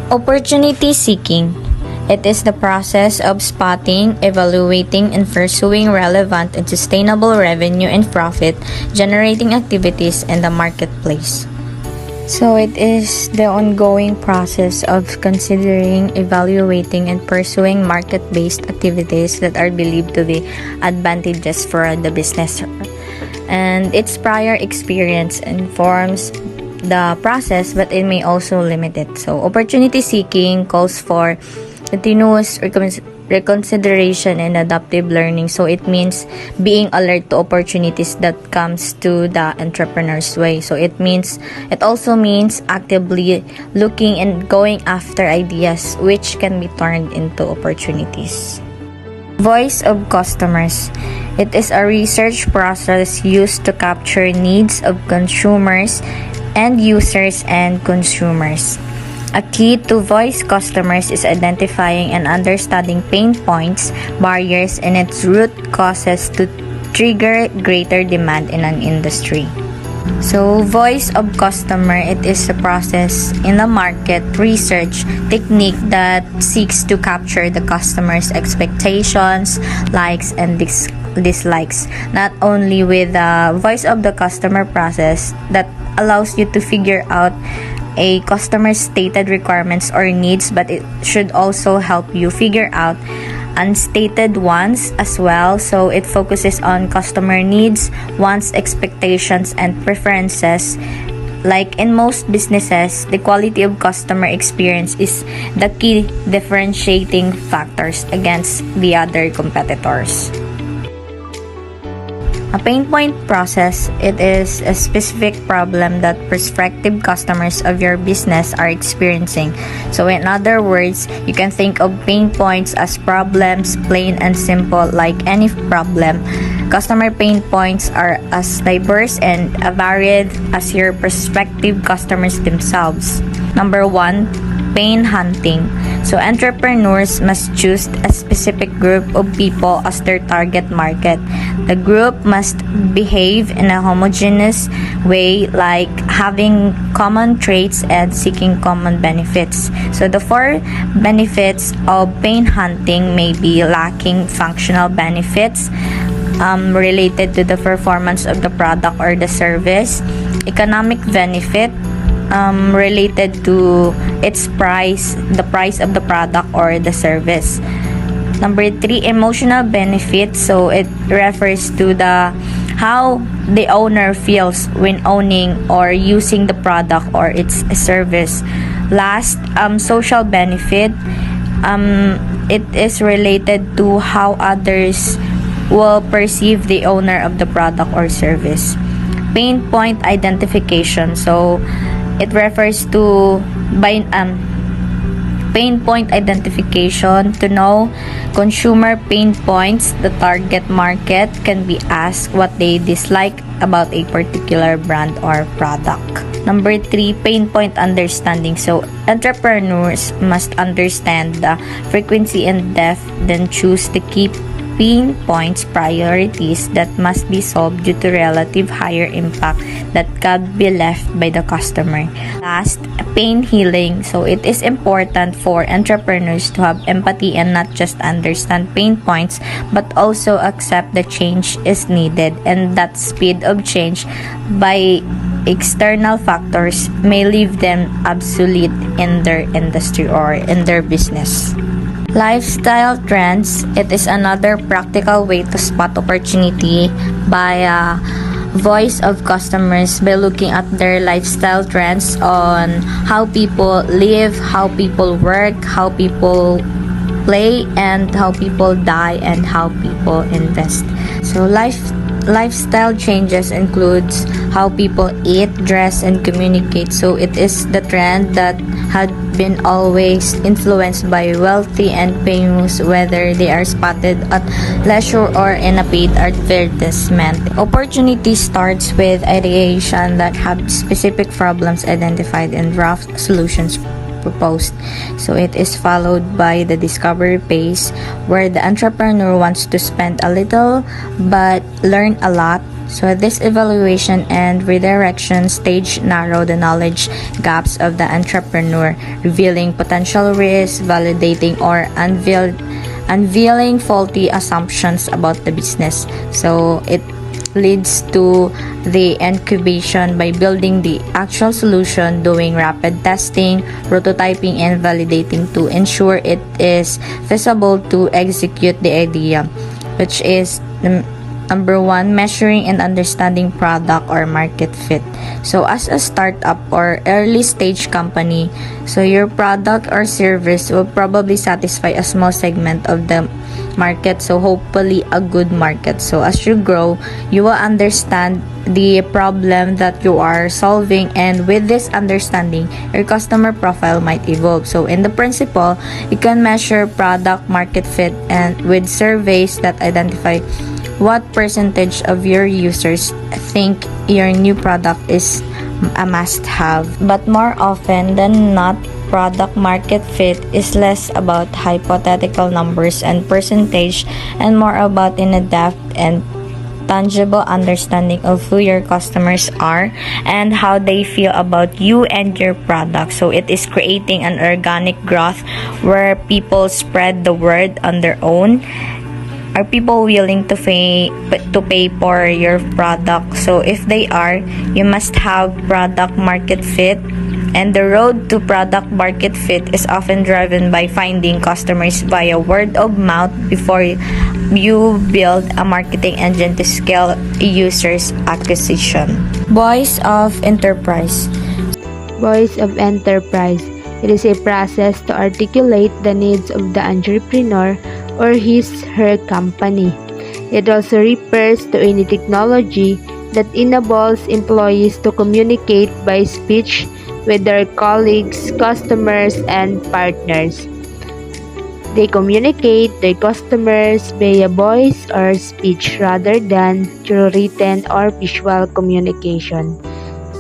Opportunity seeking. It is the process of spotting, evaluating, and pursuing relevant and sustainable revenue and profit generating activities in the marketplace. So it is the ongoing process of considering, evaluating, and pursuing market-based activities that are believed to be advantageous for the business. And its prior experience informs the process, but it may also limit it. So opportunity seeking calls for continuous reconsideration and adaptive learning. So it means being alert to opportunities that comes to the entrepreneur's way. So it also means actively looking and going after ideas which can be turned into opportunities. Voice of customers. It is a research process used to capture needs of consumers, end users, and consumers. A key to voice customers is identifying and understanding pain points, barriers, and its root causes to trigger greater demand in an industry. So, voice of customer, it is a process in a market research technique that seeks to capture the customer's expectations, likes, and dislikes. Not only with the voice of the customer process that allows you to figure out a customer's stated requirements or needs, but it should also help you figure out unstated ones as well. So it focuses on customer needs, wants, expectations, and preferences. Like in most businesses, the quality of customer experience is the key differentiating factors against the other competitors. A pain point process, it is a specific problem that prospective customers of your business are experiencing. So in other words, you can think of pain points as problems, plain and simple, like any problem. Customer pain points are as diverse and varied as your prospective customers themselves. Number 1, pain hunting. So entrepreneurs must choose a specific group of people as their target market. The group must behave in a homogeneous way, like having common traits and seeking common benefits. So the 4 benefits of pain hunting may be lacking functional benefits related to the performance of the product or the service, economic benefit related to its price, the price of the product or the service. Number 3, emotional benefit. So it refers to the how the owner feels when owning or using the product or its service. Last, social benefit. It is related to how others will perceive the owner of the product or service. Pain point identification. So it refers to pain point identification. To know consumer pain points, the target market can be asked what they dislike about a particular brand or product. Number 3, pain point understanding. So entrepreneurs must understand the frequency and depth, then choose the key pain points priorities that must be solved due to relative higher impact that can be left by the customer. Last, pain healing. So it is important for entrepreneurs to have empathy and not just understand pain points, but also accept the change is needed, and that speed of change by external factors may leave them obsolete in their industry or in their business. Lifestyle trends. It is another practical way to spot opportunity by voice of customers by looking at their lifestyle trends on how people live, how people work, how people play, and how people die, and how people invest. So lifestyle changes includes how people eat, dress, and communicate. So it is the trend that had been always influenced by wealthy and famous, whether they are spotted at leisure or in a paid advertisement. Opportunity starts with ideation that have specific problems identified and draft solutions proposed. So it is followed by the discovery phase, where the entrepreneur wants to spend a little but learn a lot. So this evaluation and redirection stage narrow the knowledge gaps of the entrepreneur, revealing potential risks, validating or unveiling faulty assumptions about the business. So it leads to the incubation by building the actual solution, doing rapid testing, prototyping, and validating to ensure it is feasible to execute the idea, which is number one, measuring and understanding product or market fit. So as a startup or early stage company, so your product or service will probably satisfy a small segment of the market, so hopefully a good market. So as you grow, you will understand the problem that you are solving, and with this understanding, your customer profile might evolve. So in the principle, you can measure product market fit and with surveys that identify what percentage of your users think your new product is a must-have. But more often than not, product market fit is less about hypothetical numbers and percentage and more about in a depth and tangible understanding of who your customers are and how they feel about you and your product. So it is creating an organic growth where people spread the word on their own. Are people willing to pay for your product? So if they are, you must have product market fit. And the road to product market fit is often driven by finding customers via word of mouth before you build a marketing engine to scale users acquisition. Voice of enterprise. Voice of enterprise. It is a process to articulate the needs of the entrepreneur or his/her company. It also refers to any technology that enables employees to communicate by speech with their colleagues, customers, and partners. They communicate their customers via voice or speech rather than through written or visual communication.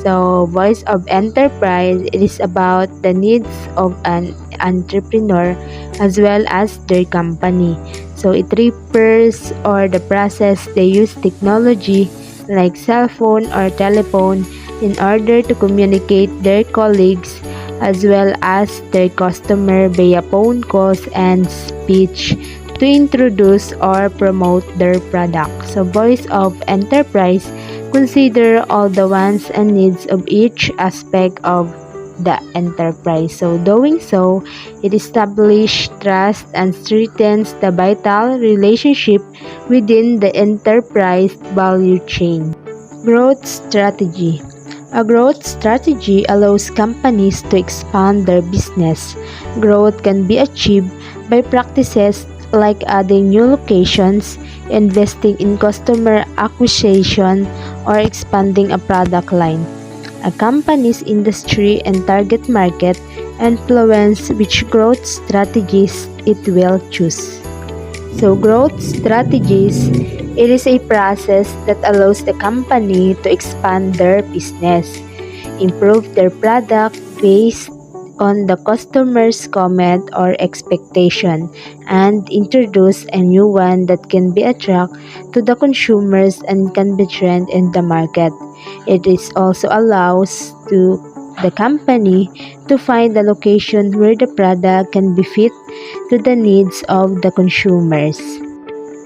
So, voice of enterprise, it is about the needs of an entrepreneur as well as their company. So, it refers or the process they use technology like cell phone or telephone in order to communicate their colleagues as well as their customer via phone calls and speech to introduce or promote their product. So, voice of enterprise consider all the wants and needs of each aspect of the enterprise. So doing so, it establishes trust and strengthens the vital relationship within the enterprise value chain. Growth strategy. A growth strategy allows companies to expand their business. Growth can be achieved by practices like adding new locations, investing in customer acquisition, or expanding a product line. A company's industry and target market influence which growth strategies it will choose. So growth strategies, it is a process that allows the company to expand their business, improve their product based on the customer's comment or expectation, and introduce a new one that can be attract to the consumers and can be trend in the market. It is also allows to the company to find the location where the product can be fit to the needs of the consumers.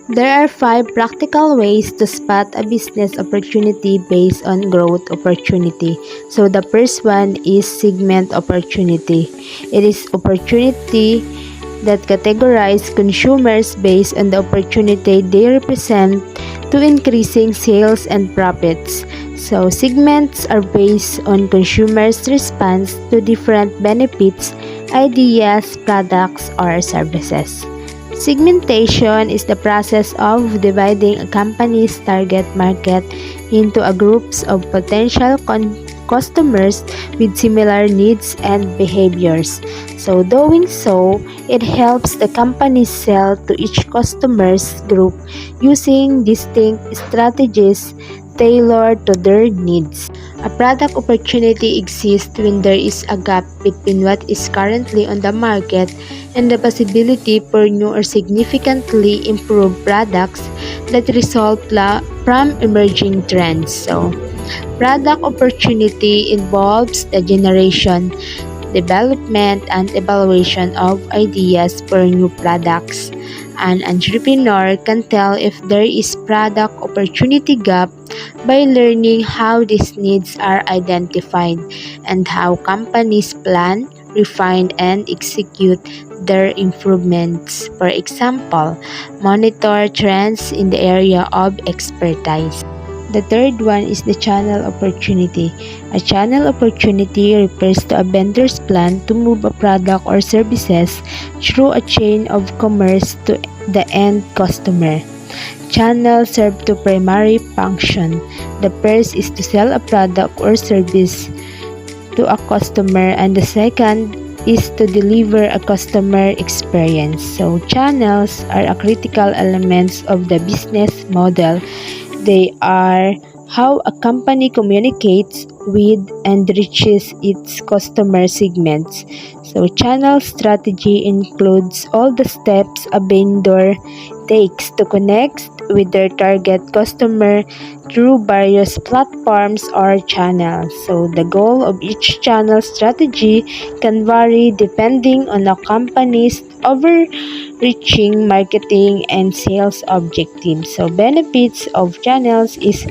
There are 5 practical ways to spot a business opportunity based on growth opportunity. So the first one is segment opportunity. It is opportunity that categorize consumers based on the opportunity they represent to increasing sales and profits. So segments are based on consumers' response to different benefits, ideas, products, or services. Segmentation is the process of dividing a company's target market into a groups of potential customers with similar needs and behaviors. So doing so, it helps the company sell to each customer's group using distinct strategies tailored to their needs. A product opportunity exists when there is a gap between what is currently on the market and the possibility for new or significantly improved products that result from emerging trends. So, product opportunity involves the generation, development, and evaluation of ideas for new products. An entrepreneur can tell if there is product opportunity gap by learning how these needs are identified and how companies plan, refine, and execute their improvements. For example, monitor trends in the area of expertise. The third one is the channel opportunity. A channel opportunity refers to a vendor's plan to move a product or services through a chain of commerce to the end customer. Channels serve two primary functions. The first is to sell a product or service to a customer, and the second is to deliver a customer experience. So channels are a critical elements of the business model. They are how a company communicates with and reaches its customer segments. So channel strategy includes all the steps a vendor takes to connect with their target customer through various platforms or channels. So the goal of each channel strategy can vary depending on a company's overreaching marketing and sales objectives. So benefits of channels is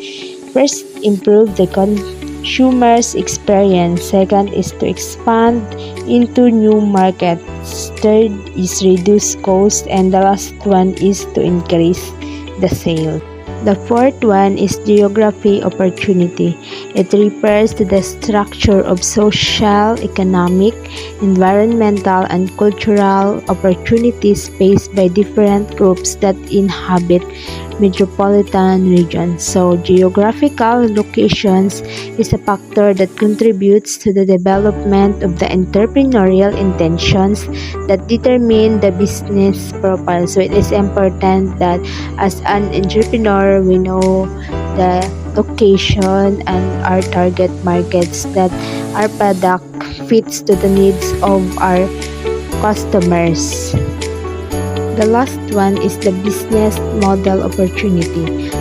first, improve the consumer's experience. Second is to expand into new markets. Third is reduce cost, and the last one is to increase the sale. The fourth one is geography opportunity. It refers to the structure of social, economic, environmental, and cultural opportunities faced by different groups that inhabit metropolitan regions. So, geographical locations is a factor that contributes to the development of the entrepreneurial intentions that determine the business profile. So, it is important that as an entrepreneur, we know the location and our target markets that our product fits to the needs of our customers. The last one is the business model opportunity.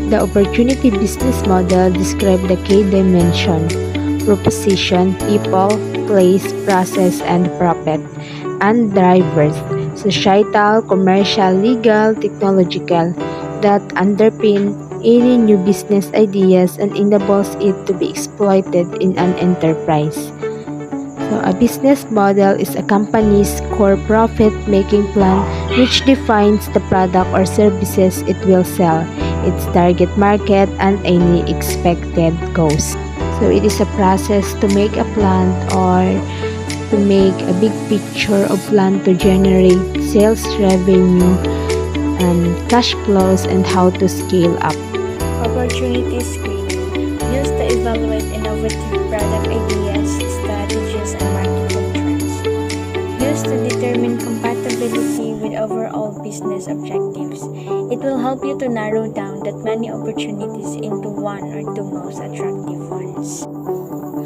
The opportunity business model describes the key dimension: proposition, people, place, process, and profit, and drivers: societal, commercial, legal, technological, that underpin any new business ideas and enables it to be exploited in an enterprise. So, a business model is a company's core profit-making plan which defines the product or services it will sell, its target market, and any expected cost. So, it is a process to make a plan or to make a big picture of plan to generate sales revenue and cash flows and how to scale up. Opportunity screening. Used to evaluate innovative product ideas, strategies, and marketing trends. Used to determine compatibility with overall business objectives. It will help you to narrow down that many opportunities into one or two most attractive ones.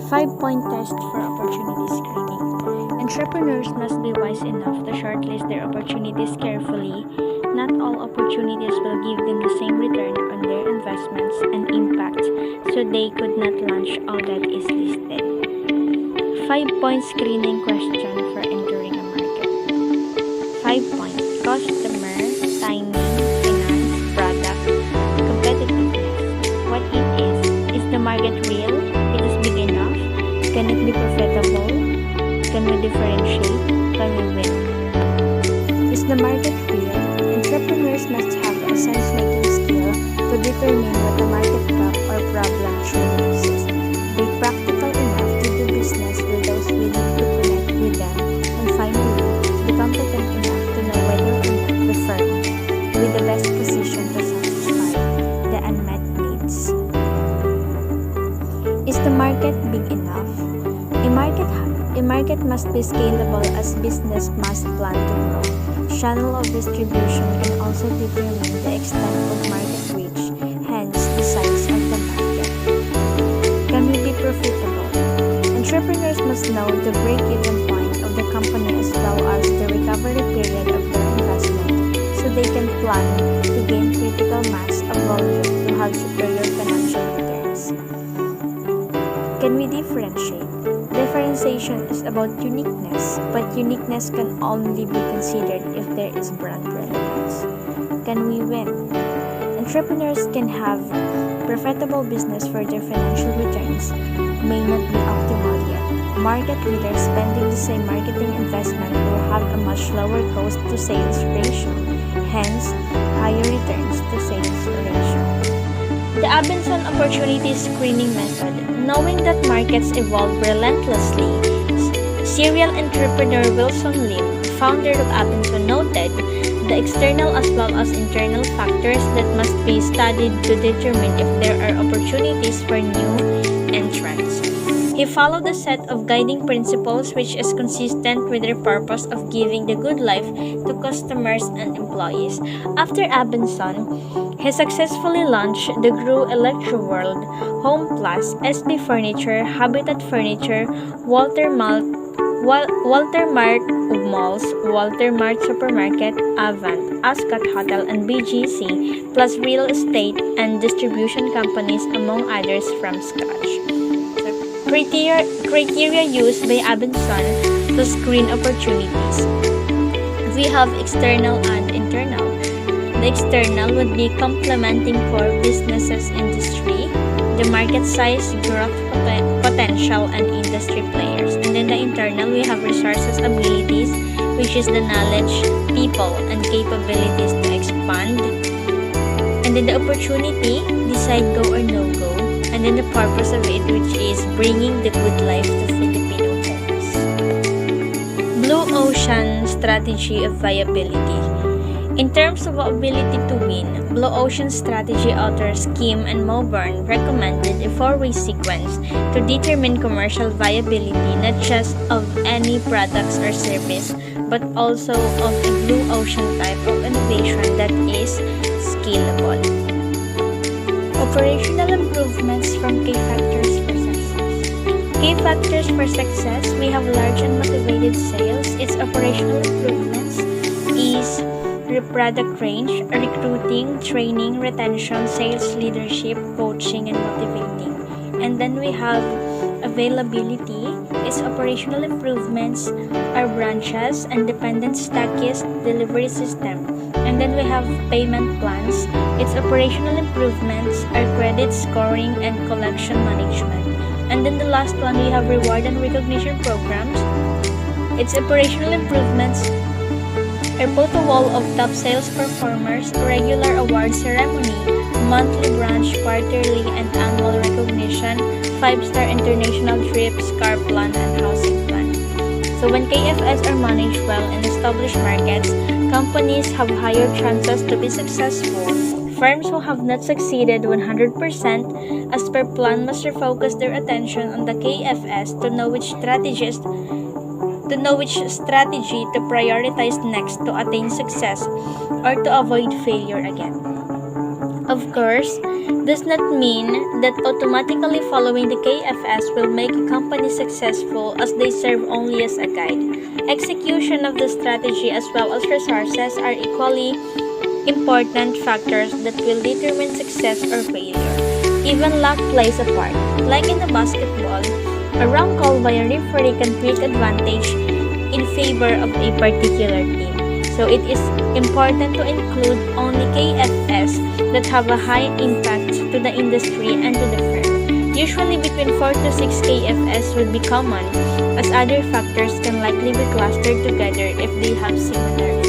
5-point test for opportunity screening. Entrepreneurs must be wise enough to shortlist their opportunities carefully. Not all opportunities will give them the same return on their investments and impact, so they could not launch all that is listed. 5-point screening question for entering a market. 5-point: customer, timing, finance, product, competitiveness. What it is the market real? It is big enough? Can it be profitable? Can we differentiate? Can we win? Is the market real? Entrepreneurs must have a sense-making skill to determine what the market gap or problem truly exists. Be practical enough to do business with those willing to connect with them. And finally, be competent enough to know whether or not the firm with the best position to satisfy the unmet needs. Is the market big enough? A market must be scalable as business must plan to grow. Channel of distribution can also determine the extent of market reach, hence the size of profitable. Entrepreneurs must know the break-even point of the company as well as the recovery period of their investment so they can plan to gain critical mass of volume to have superior financial returns. Can we differentiate? Differentiation is about uniqueness, but uniqueness can only be considered if there is brand relevance. Can we win? Entrepreneurs can have profitable business for their financial returns may not be optimal yet. Market leaders spending the same marketing investment will have a much lower cost to sales ratio, hence higher returns to sales ratio. The Abenson Opportunity Screening Method. Knowing that markets evolve relentlessly, serial entrepreneur Wilson Lim, founder of Abenson, noted the external as well as internal factors that must be studied to determine if there are opportunities for new entrants. He followed a set of guiding principles which is consistent with their purpose of giving the good life to customers and employees. After Abenson, he successfully launched the Gru Electroworld, Home Plus, SB Furniture, Habitat Furniture, Walter Mart Malls, Walter Mart Supermarket, Avant, Ascot Hotel, and BGC, plus real estate and distribution companies, among others, from scratch. Criteria used by Abenson to screen opportunities. We have external and internal. The external would be complementing core businesses industry, the market size, growth potential, and industry players. And then the internal, we have resources, abilities, which is the knowledge, people, and capabilities to expand. And then the opportunity, decide go or no go. And then the purpose of it, which is bringing the good life to Filipino homes. Blue Ocean Strategy of Viability. In terms of ability to win, Blue Ocean Strategy authors Kim and Moburn recommended a four-way sequence to determine commercial viability not just of any products or service, but also of a Blue Ocean type of innovation that is scalable. Operational improvements from key factors for success. Key factors for success, we have large and motivated sales. Its operational improvements is product range, recruiting, training, retention, sales leadership, coaching, and motivating. And then we have availability. Its operational improvements are branches, independent stockist, delivery system. And then we have payment plans. Its operational improvements are credit scoring and collection management. And then the last one, we have reward and recognition programs. Its operational improvements are both a wall of top sales performers, regular award ceremony, monthly branch, quarterly and annual recognition, 5-star international trips, car plan, and housing plan. So when KFS are managed well in established markets, companies have higher chances to be successful. Firms who have not succeeded 100% as per plan must refocus their attention on the KFS to know which strategy to prioritize next to attain success or to avoid failure again. Of course, does not mean that automatically following the KFS will make a company successful, as they serve only as a guide. Execution of the strategy as well as resources are equally important factors that will determine success or failure. Even luck plays a part. Like in the basketball, a wrong call by a referee can create advantage in favor of a particular team. So it is important to include only KFS that have a high impact to the industry and to the firm. Usually between 4 to 6 KFS would be common, as other factors can likely be clustered together if they have similar impact.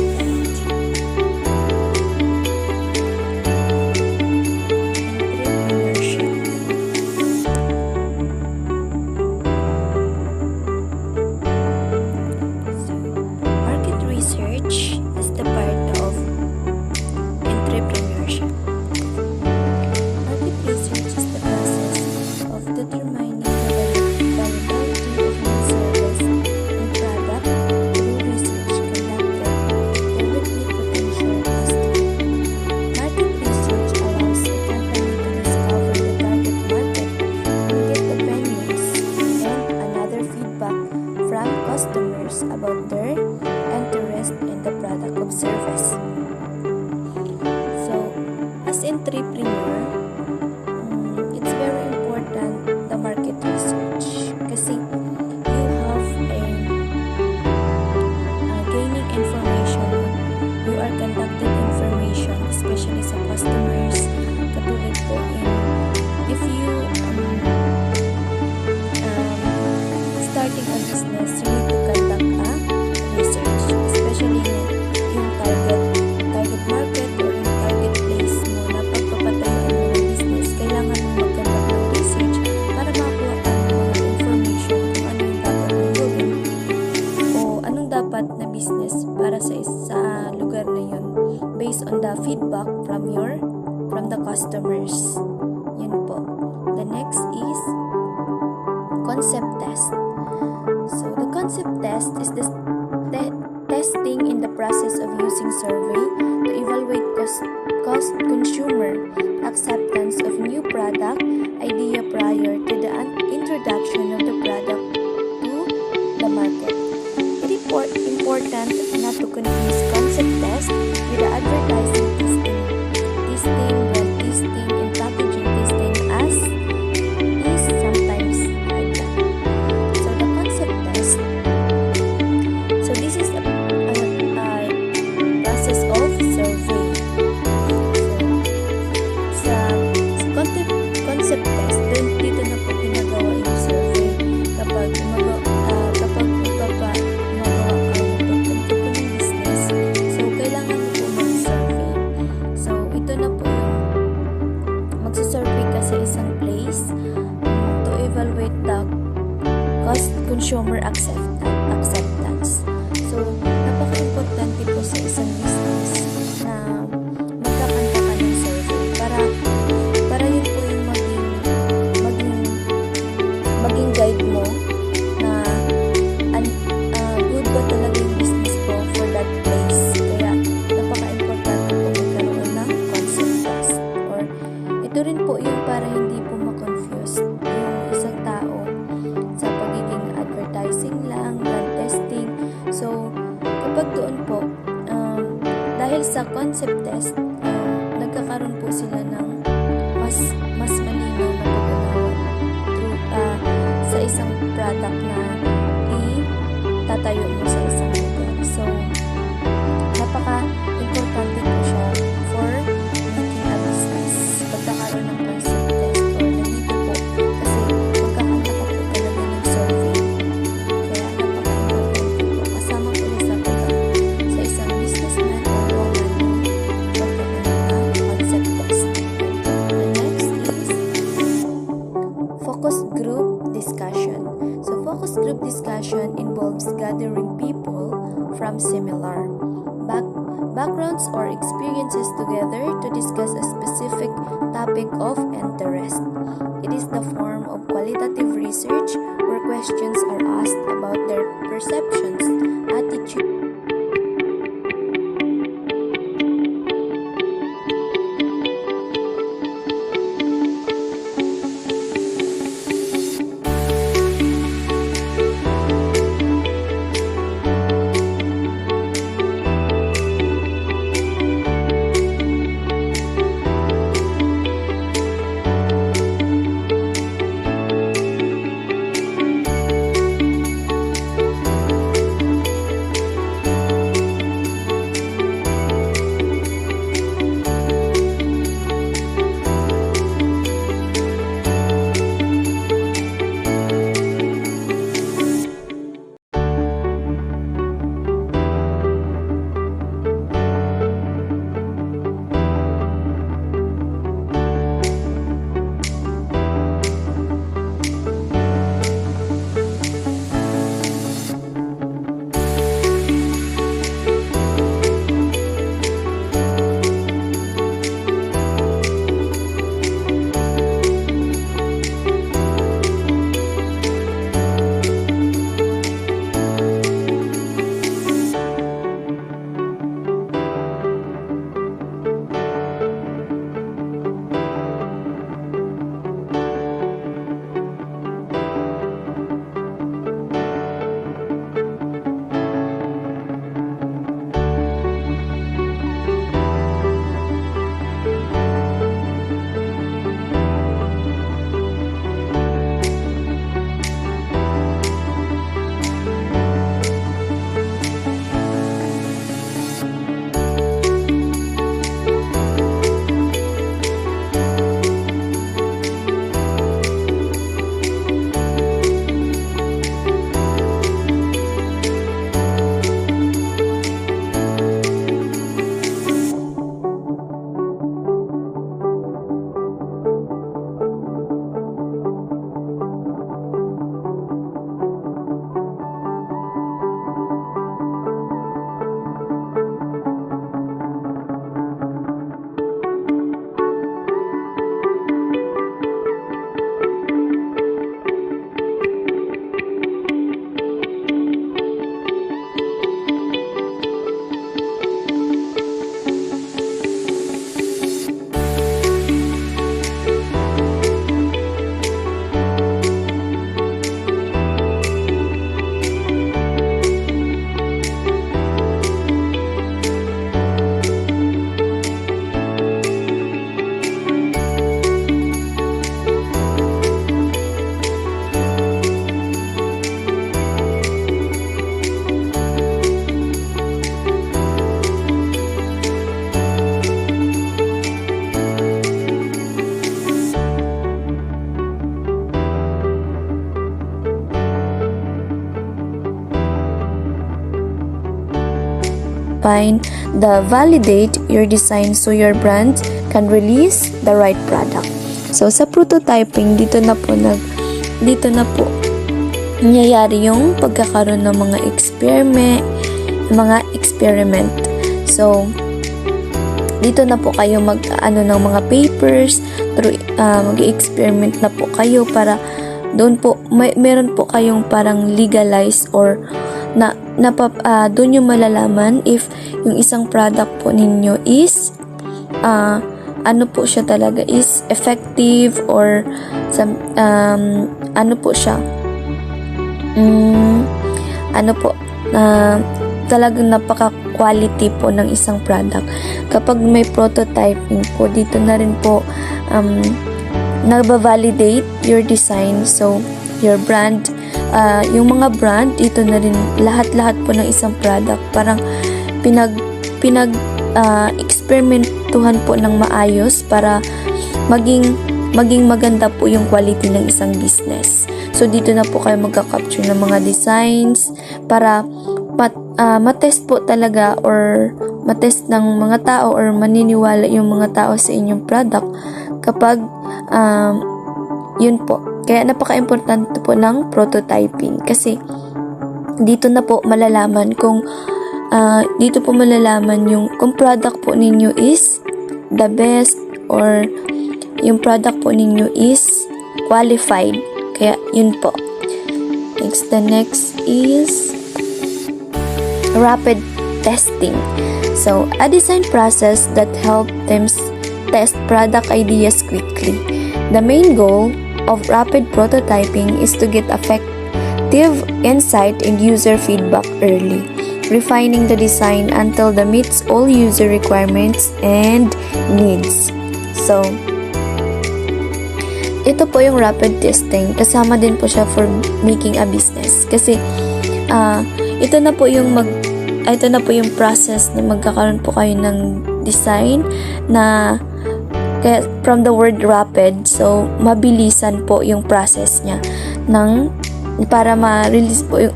customers about their interest in the product or service. So, as entrepreneur, it's very important the market research kasi you have a gaining information, you are conducting information, especially sa customers, katulad po if you starting a business, you need to conduct a research, especially yung target market or yung target place mo na pagpapatayuan mo ng business. Kailangan mo mag-conduct ng research para makakuha ka ng mga information kung ano yung dapat mong gawin o anong dapat na business para sa lugar na yun based on the feedback from the customers. Yun po. The next is concept test. So the concept test is the testing in the process of using survey to evaluate cost consumer acceptance of new product idea prior to the introduction of the product to the market. It is important not to confuse concept test with the advertising testing, brand testing, and packaging testing as is sometimes like that. So the concept test. So this is a process of survey. So sa concept test, dito na po ginagawa yung survey. Kapag gumagawa ka magpunta po ng business, so kailangan mo po mag-survey. So ito na po yung magsusurvey ka sa isang place to evaluate the cost consumer acceptance. So, napaka-importante po sa isang business na magkakanta ka ng survey para yun po yung maging guide mo na good ba talaga yung business ko for that place. Kaya, napaka-importante po magkaroon ng concept test. Or, ito rin po yung para hindi po ma-confuse yung isang tao sa pagiging advertising lang, brand testing. So, kapag doon po, dahil sa concept test, nagkakaroon po sila ng mas malinaw na pag-unawa sa isang product na itatayo mo sa isang lugar. So, napaka-importante po siya for making a business. Pagkakaroon ng concept test or nandito po kasi magkakanta ka po talaga ng survey. Kaya napaka-importante po. Kasama po sa isang businessman or woman magkakaroon ng concept test. The next is focus group discussion. So focus group discussion involves gathering people from similar backgrounds or experiences together to discuss a specific topic of interest. It is the form of qualitative research where questions are asked about their perceptions, attitudes, define the validate your design so your brand can release the right product. So sa prototyping, dito na po nangyayari yung pagkakaroon ng mga experiment. So dito na po kayo ng mga papers, mag-experiment na po kayo para doon po meron po kayong parang legalize or doon yung malalaman if yung isang product po ninyo is ano po siya talaga is effective or ano po siya talagang napaka-quality po ng isang product. Kapag may prototyping po, dito na rin po nagba-validate your design. So, your brand, yung mga brand, dito na rin lahat-lahat po ng isang product. Parang experimentuhan po ng maayos para maging maganda po yung quality ng isang business. So, dito na po kayo magka-capture ng mga designs para matest po talaga or matest ng mga tao or maniniwala yung mga tao sa inyong product kapag yun po. Kaya napaka-importante po ng prototyping kasi dito na po malalaman kung kung product po ninyo is the best or yung product po ninyo is qualified. Kaya yun po. The next is rapid testing. So, a design process that helps them test product ideas quickly. The main goal of rapid prototyping is to get effective insight and user feedback early, refining the design until it meets all user requirements and needs. So, ito po yung rapid testing. Kasama din po siya for making a business. Kasi, ito na po yung process na magkakaroon po kayo ng design na from the word rapid, so mabilisan po yung process niya para ma-release po yung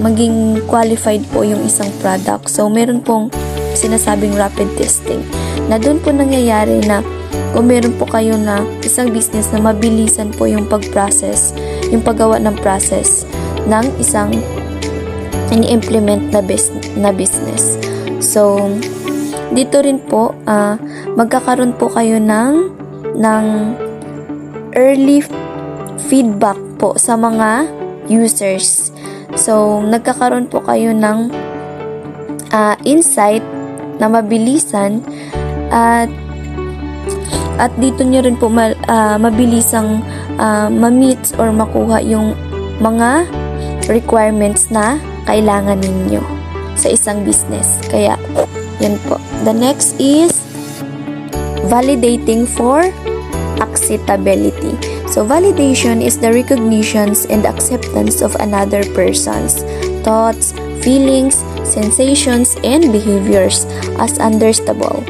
maging qualified po yung isang product. So meron pong sinasabing rapid testing na doon po nangyayari na kung meron po kayo na isang business na mabilisan po yung paggawa ng process ng isang ini-implement na business. So, dito rin po, magkakaroon po kayo ng early feedback po sa mga users. So, nagkakaroon po kayo ng insight na mabilisan at dito nyo rin po mabilisang ma-meet or makuha yung mga requirements na kailangan ninyo sa isang business. Kaya, yan po. The next is validating for acceptability. So, validation is the recognitions and acceptance of another person's thoughts, feelings, sensations, and behaviors as understandable.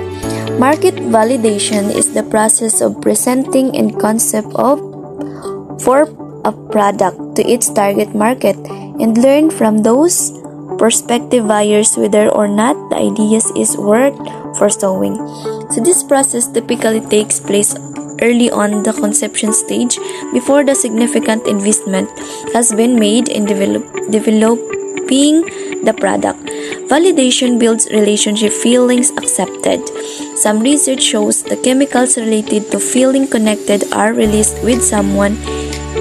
Market validation is the process of presenting and concept for a product to its target market and learn from those prospective buyers whether or not the ideas is worth pursuing. So this process typically takes place early on the conception stage before the significant investment has been made in developing the product. Validation builds relationship feelings accepted. Some research shows the chemicals related to feeling connected are released with someone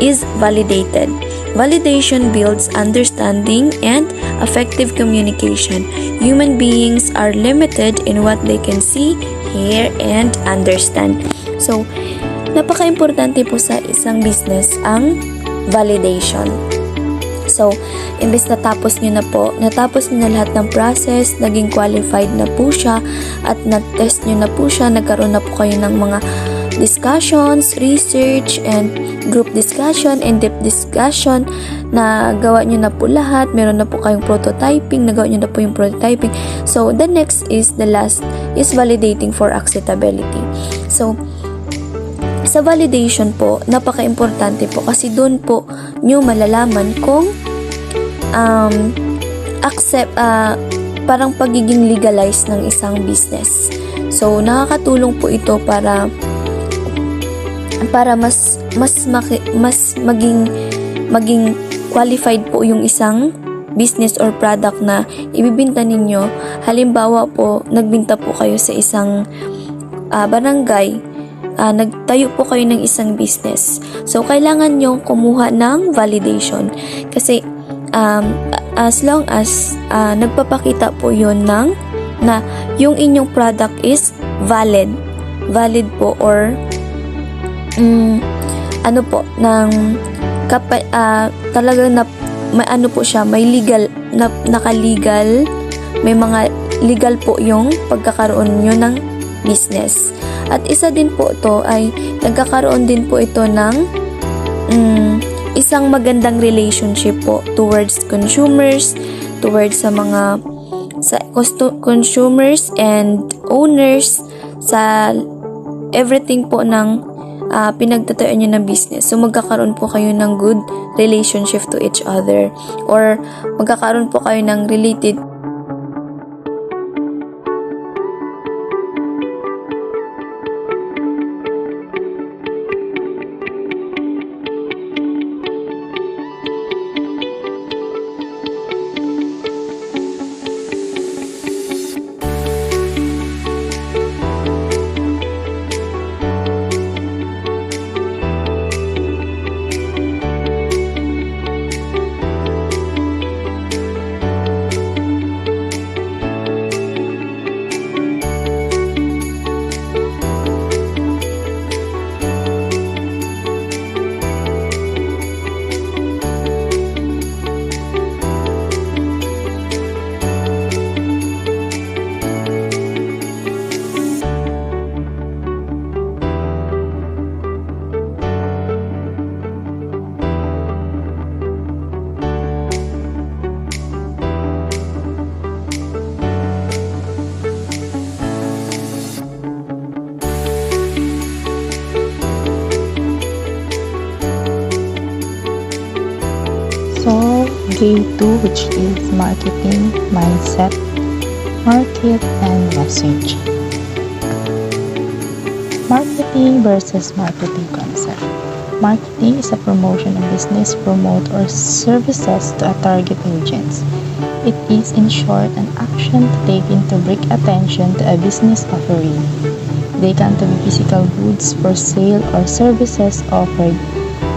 is validated. Validation builds understanding and effective communication. Human beings are limited in what they can see, hear, and understand. So, napaka-importante po sa isang business ang validation. So, imbes natapos nyo na lahat ng process, naging qualified na po siya, at na-test nyo na po siya, nagkaroon na po kayo ng mga discussions, research, and group discussion, in-depth discussion, na gawa nyo na po lahat, meron na po kayong prototyping, nagawa nyo na po yung prototyping. So, the next is, the last, is validating for acceptability. So, sa validation po, napaka-importante po kasi doon po nyo malalaman kung parang pagiging legalized ng isang business. So, nakakatulong po ito para maging qualified po yung isang business or product na ibibenta ninyo. Halimbawa po, nagbenta po kayo sa isang barangay, nagtayo po kayo ng isang business. So, kailangan nyo kumuha ng validation. Kasi, as long as nagpapakita po yun na yung inyong product is valid po, or talagang may po siya, may legal, naka-legal, may mga legal po yung pagkakaroon nyo ng business. At isa din po to ay nagkakaroon din po ito ng isang magandang relationship po towards consumers, towards sa consumers and owners, sa everything po ng pinagtatayuan nyo ng business. So, magkakaroon po kayo ng good relationship to each other, or magkakaroon po kayo ng related So, day 2, which is marketing, mindset, market, and message. Marketing versus marketing concept. Marketing is a promotion of business, promote, or services to a target audience. It is, in short, an action taken to bring attention to a business offering. They can be physical goods for sale or services offered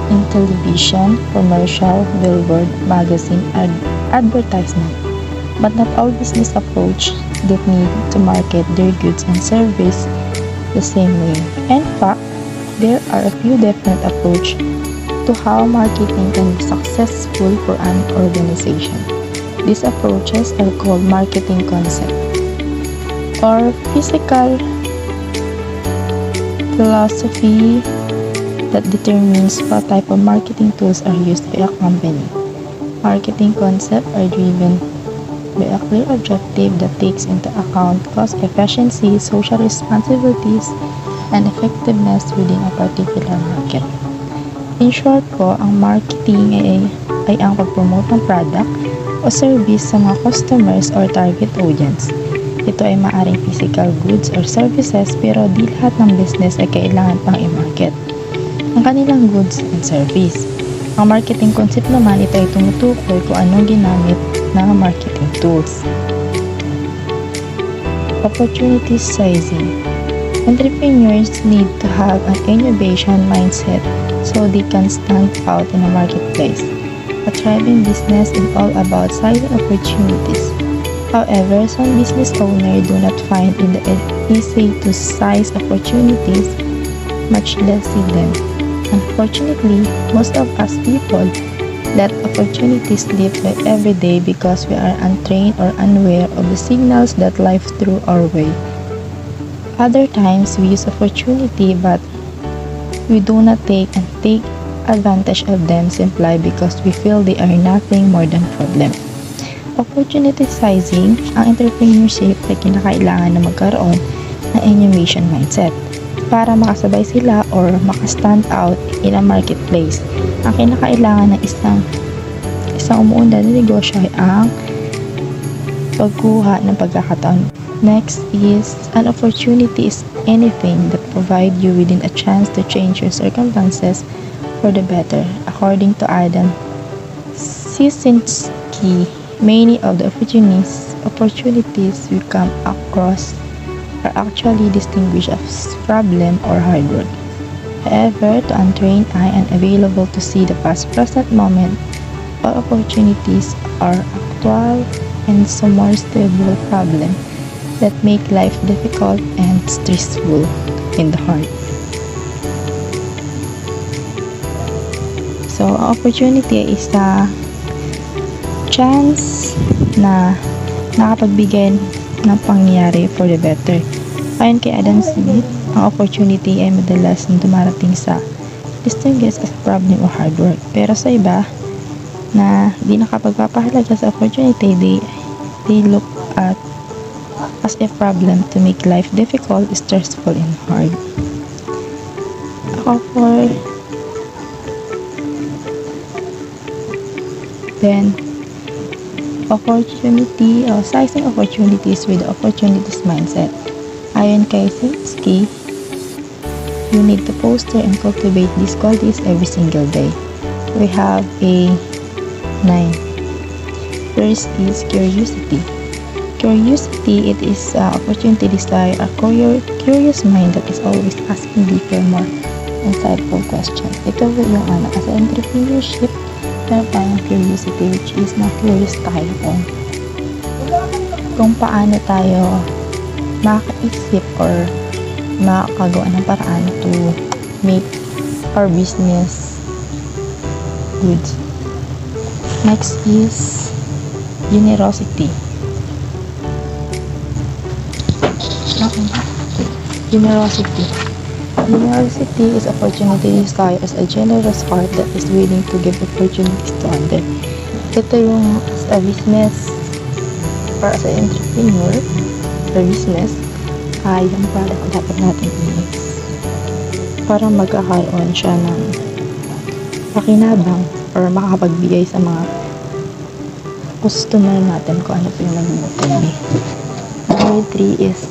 in television, commercial, billboard, magazine, and advertisement. But not all business approach that need to market their goods and service the same way. In fact, there are a few different approach to how marketing can be successful for an organization. These approaches are called marketing concept or physical philosophy that determines what type of marketing tools are used by a company. Marketing concepts are driven by a clear objective that takes into account cost efficiency, social responsibilities, and effectiveness within a particular market. In short po, ang marketing ay ang pag-promote ng product o service sa mga customers or target audience. Ito ay maaring physical goods or services, pero di lahat ng business ay kailangan pang i-market ang kanilang goods and service. Ang marketing concept naman, ito ay tumutukoy kung anong ginamit ng marketing tools. Opportunity sizing. Entrepreneurs need to have an innovation mindset so they can stand out in a marketplace. A thriving business is all about sizing opportunities. However, some business owners do not find it easy to size opportunities, much less see them. Unfortunately, most of us people let opportunities slip by every day because we are untrained or unaware of the signals that life throws our way. Other times, we use opportunity but we do not take advantage of them simply because we feel they are nothing more than problem. Opportunity sizing, ang entrepreneurship ay kinakailangan na magkaroon ng innovation mindset para makasabay sila or makastand out in a marketplace. Ang kinakailangan ng isang umuunlad na negosyo ay ang pagkuha ng pagkakataon. Next is, an opportunity is anything that provide you within a chance to change your circumstances for the better. According to Adam Sisinski, many of the opportunities we come across are actually distinguished as problem or hard work. However, to untrained eye and available to see the past present moment, all opportunities are actual and some more stable problem that make life difficult and stressful in the heart. So, ang opportunity is a chance na nakapagbigay ng pangyayari for the better. Ayon kay Adam Smith, ang opportunity ay madalas na dumarating sa distinguished as problem o hard work. Pero sa iba na di nakapagpapahalaga sa opportunity, they look at as a problem to make life difficult, stressful, and hard. Ako for then opportunity or sizing opportunities with opportunities mindset. Ayon kay Sinsky, you need to foster and cultivate these qualities every single day. We have a 9. First is curiosity. Curiosity, it is opportunity desire, a curious mind that is always asking deeper, more insightful questions. Ito yung as entrepreneurship, meron tayong curiosity, which is na-curious tayo kung paano tayo makaisip or makagawa ng paraan to make our business good. Next is generosity. Generosity is opportunity desire as a generous heart that is willing to give opportunities to others. Ito yung as a business or as an entrepreneur or business, yung product na dapat natin i-mix para magkakaroon siya ng pakinabang or makapagbigay sa mga customer natin kung ano po yung nagmumutuli. Number 3 is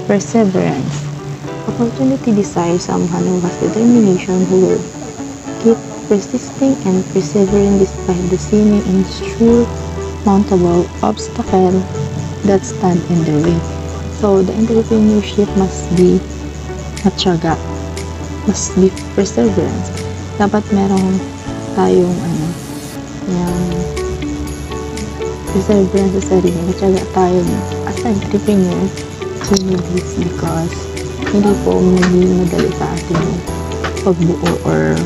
perseverance. Opportunity desires someone who has determination, who will keep persisting and persevering despite the seeming insurmountable obstacle that stand in their way. So, the entrepreneurship must be matyaga, must be perseverance. Dapat merong tayong yung perseverance sa sarili. Matyaga tayo as an entrepreneur to do this because hindi po magiging madali sa ating pagbuo or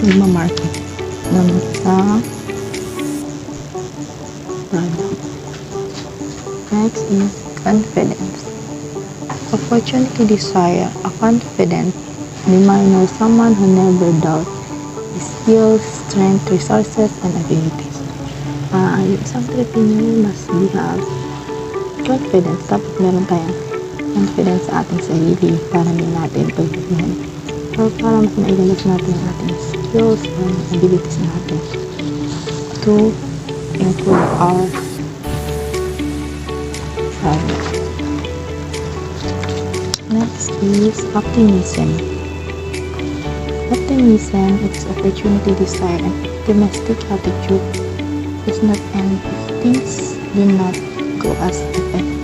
magmamarket ng isang product. Next is confidence. Opportunity desire, a confident demeanor, someone who never doubt his skills, strength, resources, and abilities. Yung isang entrepreneur must have confidence. Dapat meron tayong confidence sa ating sarili para may natin pagbubuhan. Or para mas mailalabas natin ang ating skills and abilities natin to improve our product. Next is optimism. Optimism is opportunity desire and optimistic attitude does not end if things do not go as expected.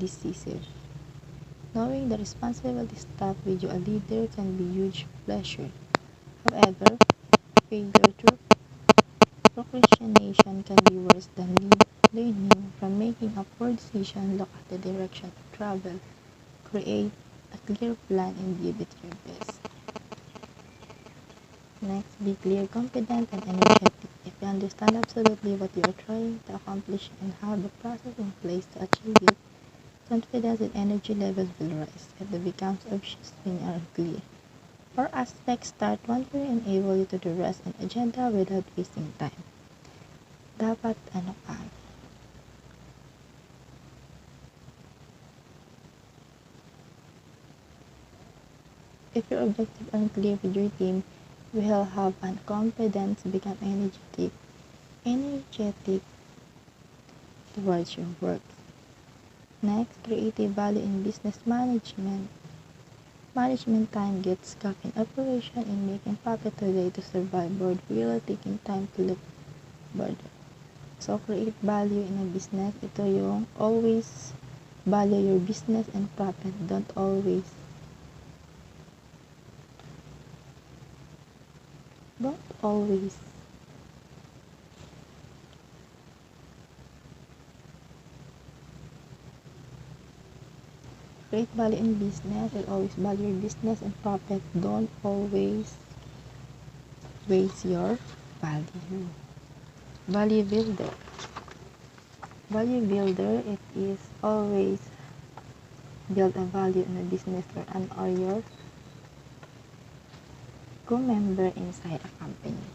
decisive. Knowing the responsibility stuff with you a leader can be huge pleasure. However, failure through procrastination can be worse than learning from making a poor decision. Look at the direction of travel. Create a clear plan and give it your best. Next, be clear, confident, and energetic. If you understand absolutely what you are trying to accomplish and have a process in place to achieve it, confidence and energy levels will rise. It becomes obvious when you are clear. Or aspects start wandering and enable you to do rest and agenda without wasting time. Dapat ano ka? If your objective are clear with your team, you will have confidence, become energetic towards your work. Next, creative value in business management. Management time gets caught in operation in making profit today to survive board without taking time to look bored. So, create value in a business. Ito yung always value your business and profit. Don't always create value in business and always value your business and profit. Don't always waste your value. Value builder. Value builder, it is always build a value in a business or your crew member inside a company.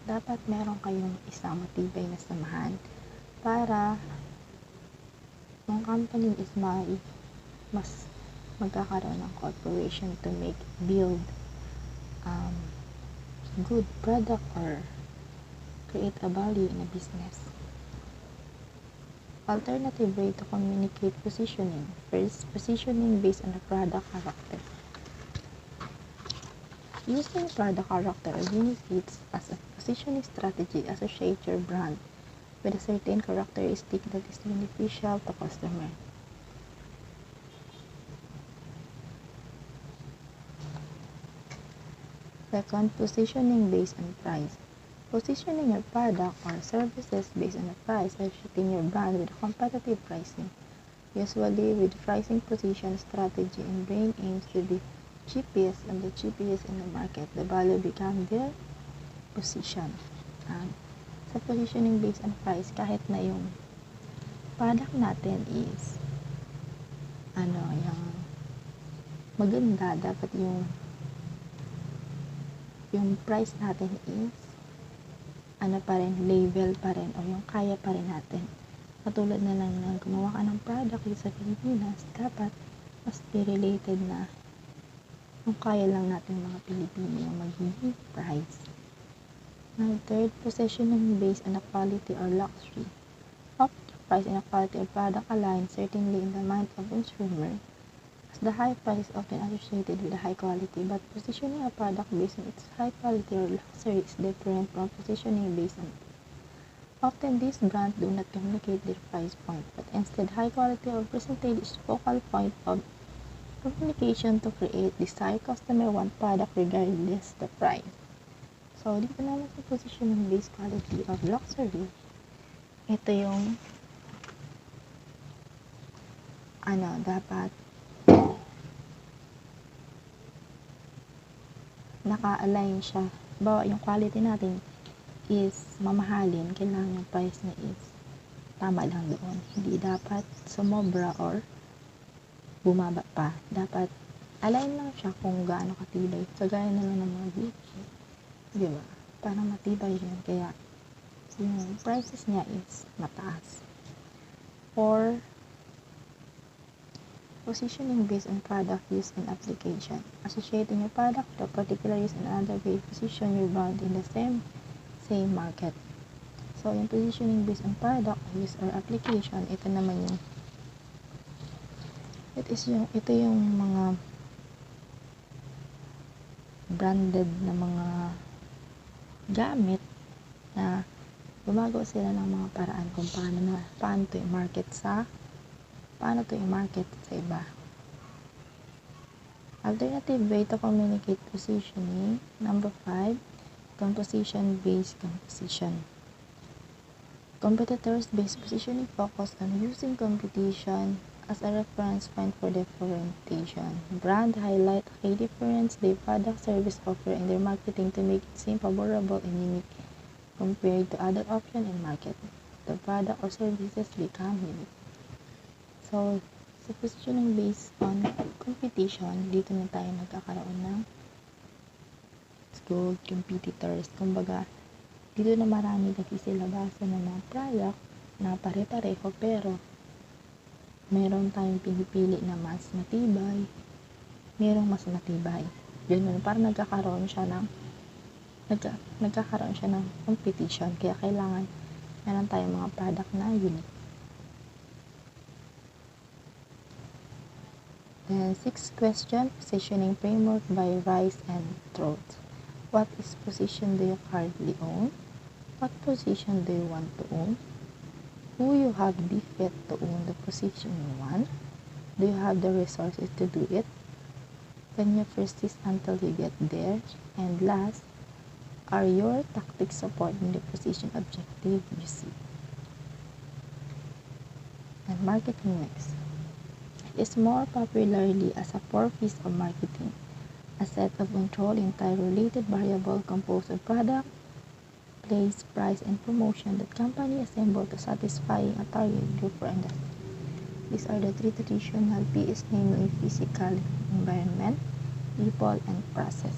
Dapat meron kayong isang matibay na samahan para yung company is mas magkakaroon ng cooperation to build good product or create a value in a business. Alternative way to communicate positioning. First, positioning based on the product character. Using product character or benefits as a positioning strategy associate your brand with a certain characteristic that is beneficial to customer. Second, positioning based on price. Positioning your product or services based on the price by shooting your brand with competitive pricing. Usually with pricing position strategy and brand aims to be cheapest and the cheapest in the market. The value become their position. Sa positioning based on price, kahit na yung product natin is yung maganda, dapat yung price natin is pa rin, label pa rin, o yung kaya pa rin natin. Katulad na lang na gumawa ka ng product sa Pilipinas, dapat mas related na kung kaya lang natin mga Pilipino yung magiging price. Third, positioning based on the quality or luxury. Often, price and the quality of product align certainly in the mind of consumer, as the high price is often associated with the high quality, but positioning a product based on its high quality or luxury is different from positioning based on it. Often, these brands do not communicate their price point, but instead, high quality or percentage is focal point of communication to create desired customer want product regardless the price. So, dito naman sa positioning based quality of luxury, ito yung dapat naka-align siya. Bawa yung quality natin is mamahalin, kailangan yung price niya is tama lang doon. Hindi dapat sumobra or bumaba pa. Dapat align lang siya kung gaano katibay. Kagaya na lang ng mga Gucci. Diba? Parang matibay yun. Kaya yung prices niya is mataas. Or positioning based on product use and application. Associating your product with a particular use and another way position your brand in the same market. So, yung positioning based on product use or application, ito naman yung ito yung mga branded na mga gamit na gumagawa sila ng mga paraan kung paano to i-market sa paano to i-market sa iba. Alternative way to communicate positioning. Number 5, composition-based composition. Competitors-based positioning focus on using competition as a reference point for differentiation. Brand highlight a key difference their product service offer in their marketing to make it seem favorable and unique compared to other options in market. The product or services become unique. So, sa positioning based on competition, dito na tayo nagkakaroon ng gold competitors. Kumbaga, dito na marami nagsisilabasan ng mga product na pare-pareho pero meron tayong pinipili na mas matibay, merong mas matibay. Ganun, parang nagkakaroon siya ng competition. Kaya kailangan meron tayong mga product na unique. Then, 6th question, positioning framework by Rice and Trout. What is position do you currently own? What position do you want to own? Do you have the fit to own the position you want? Do you have the resources to do it? Can you persist until you get there? And last, are your tactics supporting the position objective you see? And marketing mix. It is more popularly as a core piece of marketing, a set of control interrelated variable composed of product, place, price, and promotion that company assemble to satisfying a target group or industry. These are the three traditional P's, namely physical, environment, people, and process.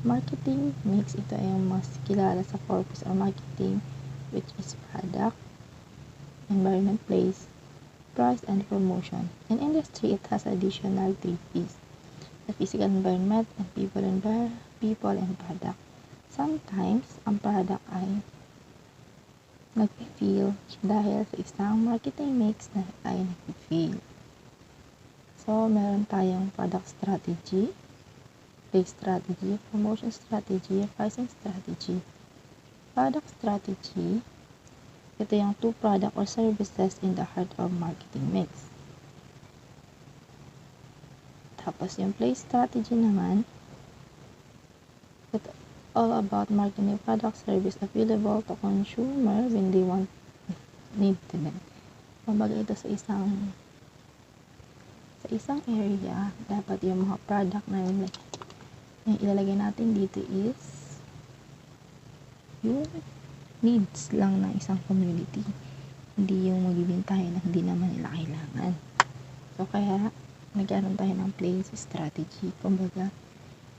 Marketing mix, ito ay yung mas kilala sa purpose of marketing, which is product, environment, place, price, and promotion. In industry, it has additional 3 P's, the physical environment, and people and product. Sometimes, ang product ay nag-feel dahil sa isang marketing mix na ay nag-feel. So, meron tayong product strategy, place strategy, promotion strategy, pricing strategy. Product strategy, ito yung 2 product or services in the heart of marketing mix. Tapos, yung place strategy naman, ito all about marketing product service available to consumer when they need to them. Kumbaga ito sa isang area, dapat yung mga product na yung ilalagay natin dito is yung needs lang ng isang community. Hindi yung magbibintahin na hindi naman nila kailangan. So kaya nagkaroon tayo ng place strategy. Kumbaga,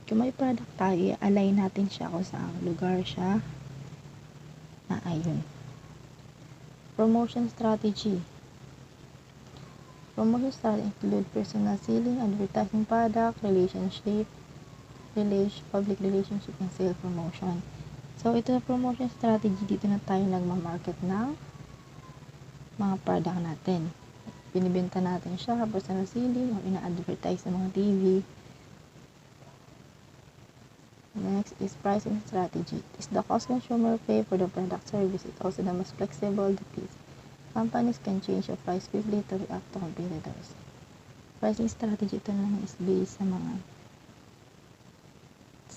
kung may product tayo, align natin siya kung saan lugar siya na ayun. Promotion strategy. Promotion strategy include personal selling, advertising product, public relationship, and sale promotion. So, ito na promotion strategy. Dito na tayo nagmamarket ng mga product natin. Binibenta natin siya, personal selling, o ina-advertise sa mga TV. Next is pricing strategy. It is the cost consumer pay for the product service. It's also the most flexible the piece. Companies can change the price quickly to react to competitors. Pricing strategy, ito naman is based sa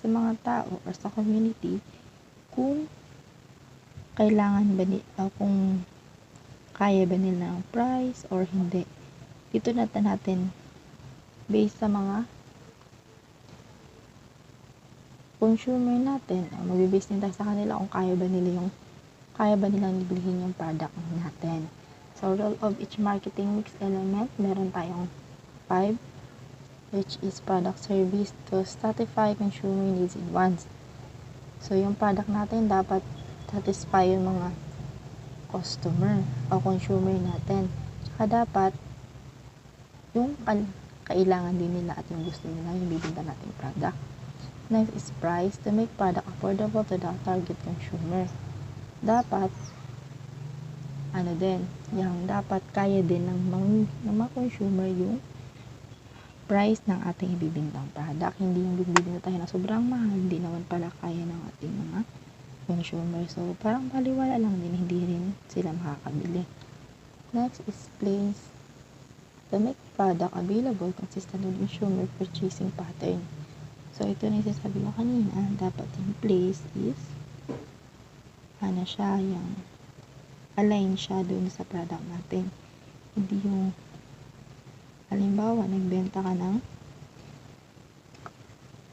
mga tao or sa community kung kailangan ba kung kaya ba nila ang price or hindi. Dito natin based sa mga consumer natin, magbibase din tayo sa kanila kung kaya ba nilang ibilhin yung product natin. So, role of each marketing mix element, meron tayong 5, which is product service to satisfy consumer needs and wants. So, yung product natin dapat satisfy yung mga customer o consumer natin. Tsaka dapat yung kailangan din nila at yung gusto nila yung bibinta nating product. Next is price, to make product affordable to the target consumer. Dapat, dapat kaya din ng mga consumer yung price ng ating ibibintang product. Hindi yung bibili na tayo na sobrang mahal, hindi naman pala kaya ng ating mga consumer. So, parang baliwala lang din, hindi rin sila makakabili. Next is place that make product available consistent with consumer purchasing pattern. So, ito na yung sasabi ko kanina, dapat in place is, yung align siya doon sa product natin. Hindi yung, halimbawa, nagbenta ka ng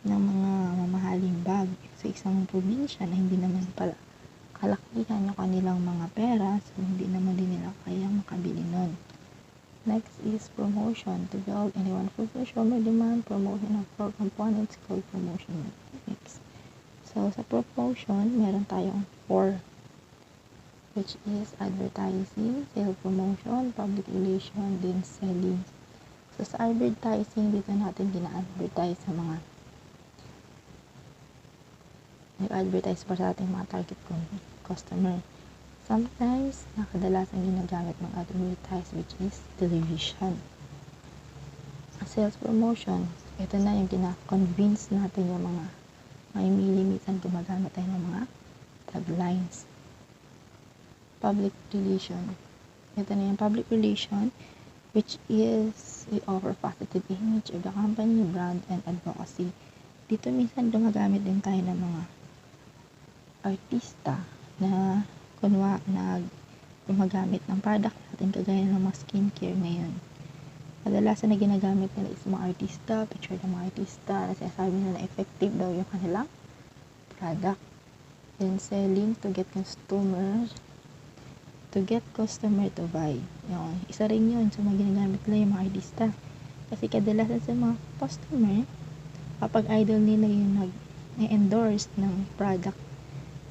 mga mamahaling bag sa isang probinsya na hindi naman pala kalakihan yung kanilang mga pera, so hindi naman din nila kayang makabili nun. Next is promotion. To build anyone full consumer demand, promotion of core components called promotion mix. So, sa promotion, meron tayong 4, which is advertising, sales promotion, public relation, then selling. So, sa advertising, dito natin gina-advertise sa mga nag-advertise pa sa ating mga target customer. Sometimes, nakadalasang ginagamit ng advertise, which is television. Sales promotion, ito na yung gina-convince natin yung mga mamimili, minsan gumagamit tayo ng mga taglines. Public relation. Ito na yung public relation, which is we offer positive image of the company, brand, and advocacy. Dito minsan gumagamit din tayo ng mga artista na gumagamit ng product natin kagaya ng mga skincare ngayon. Kadalasan na ginagamit nila is mga artista, picture ng mga artista na sinasabi nila na effective daw yung kanilang product. Then selling to get customer to buy. Yun. Isa rin yun sa mga ginagamit nila yung mga artista. Kasi kadalasan sa mga customer, kapag idol nila yung nag-endorse ng product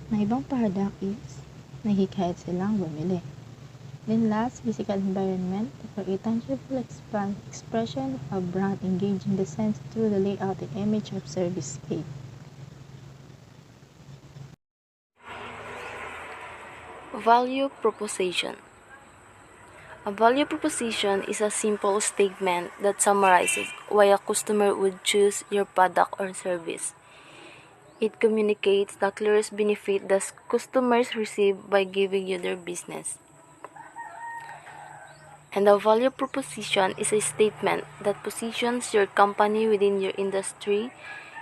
na ibang product is nahihikayat silang bumili. Then last, physical environment for a tangible expression of brand engaging the sense through the layout and image of service scape. Value proposition. A value proposition is a simple statement that summarizes why a customer would choose your product or service. It communicates the clearest benefit that customers receive by giving you their business. And a value proposition is a statement that positions your company within your industry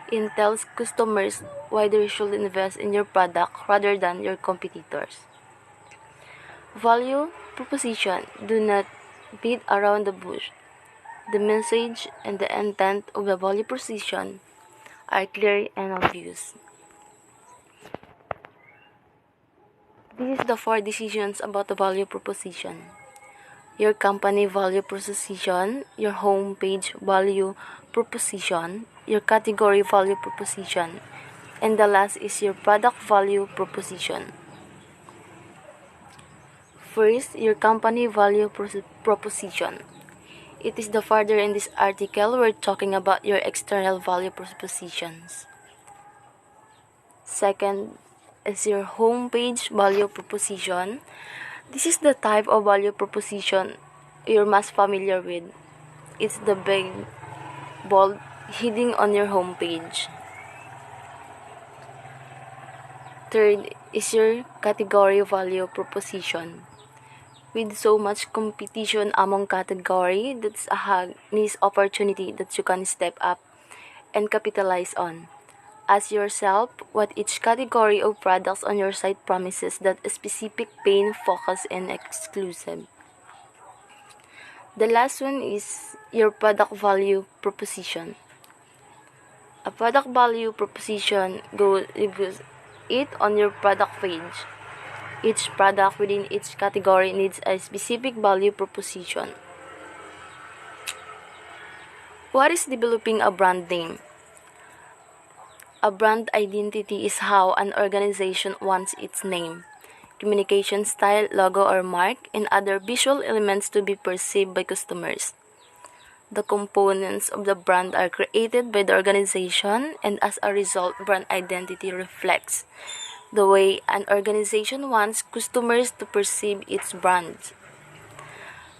and tells customers why they should invest in your product rather than your competitors. Value proposition do not beat around the bush. The message and the intent of the value proposition are clear and obvious. This is the 4 decisions about the value proposition. Your company value proposition, your homepage value proposition, your category value proposition, and the last is your product value proposition. First, your company value proposition. It is the further in this article we're talking about your external value propositions. Second is your homepage value proposition. This is the type of value proposition you're most familiar with. It's the big, bold heading on your homepage. Third is your category value proposition. With so much competition among category, that's a nice opportunity that you can step up and capitalize on. Ask yourself what each category of products on your site promises that a specific pain, focus, and exclusive. The last one is your product value proposition. A product value proposition goes it on your product page. Each product within each category needs a specific value proposition. What is developing a brand name? A brand identity is how an organization wants its name, communication style, logo or mark, and other visual elements to be perceived by customers. The components of the brand are created by the organization, and as a result, brand identity reflects the way an organization wants customers to perceive its brand.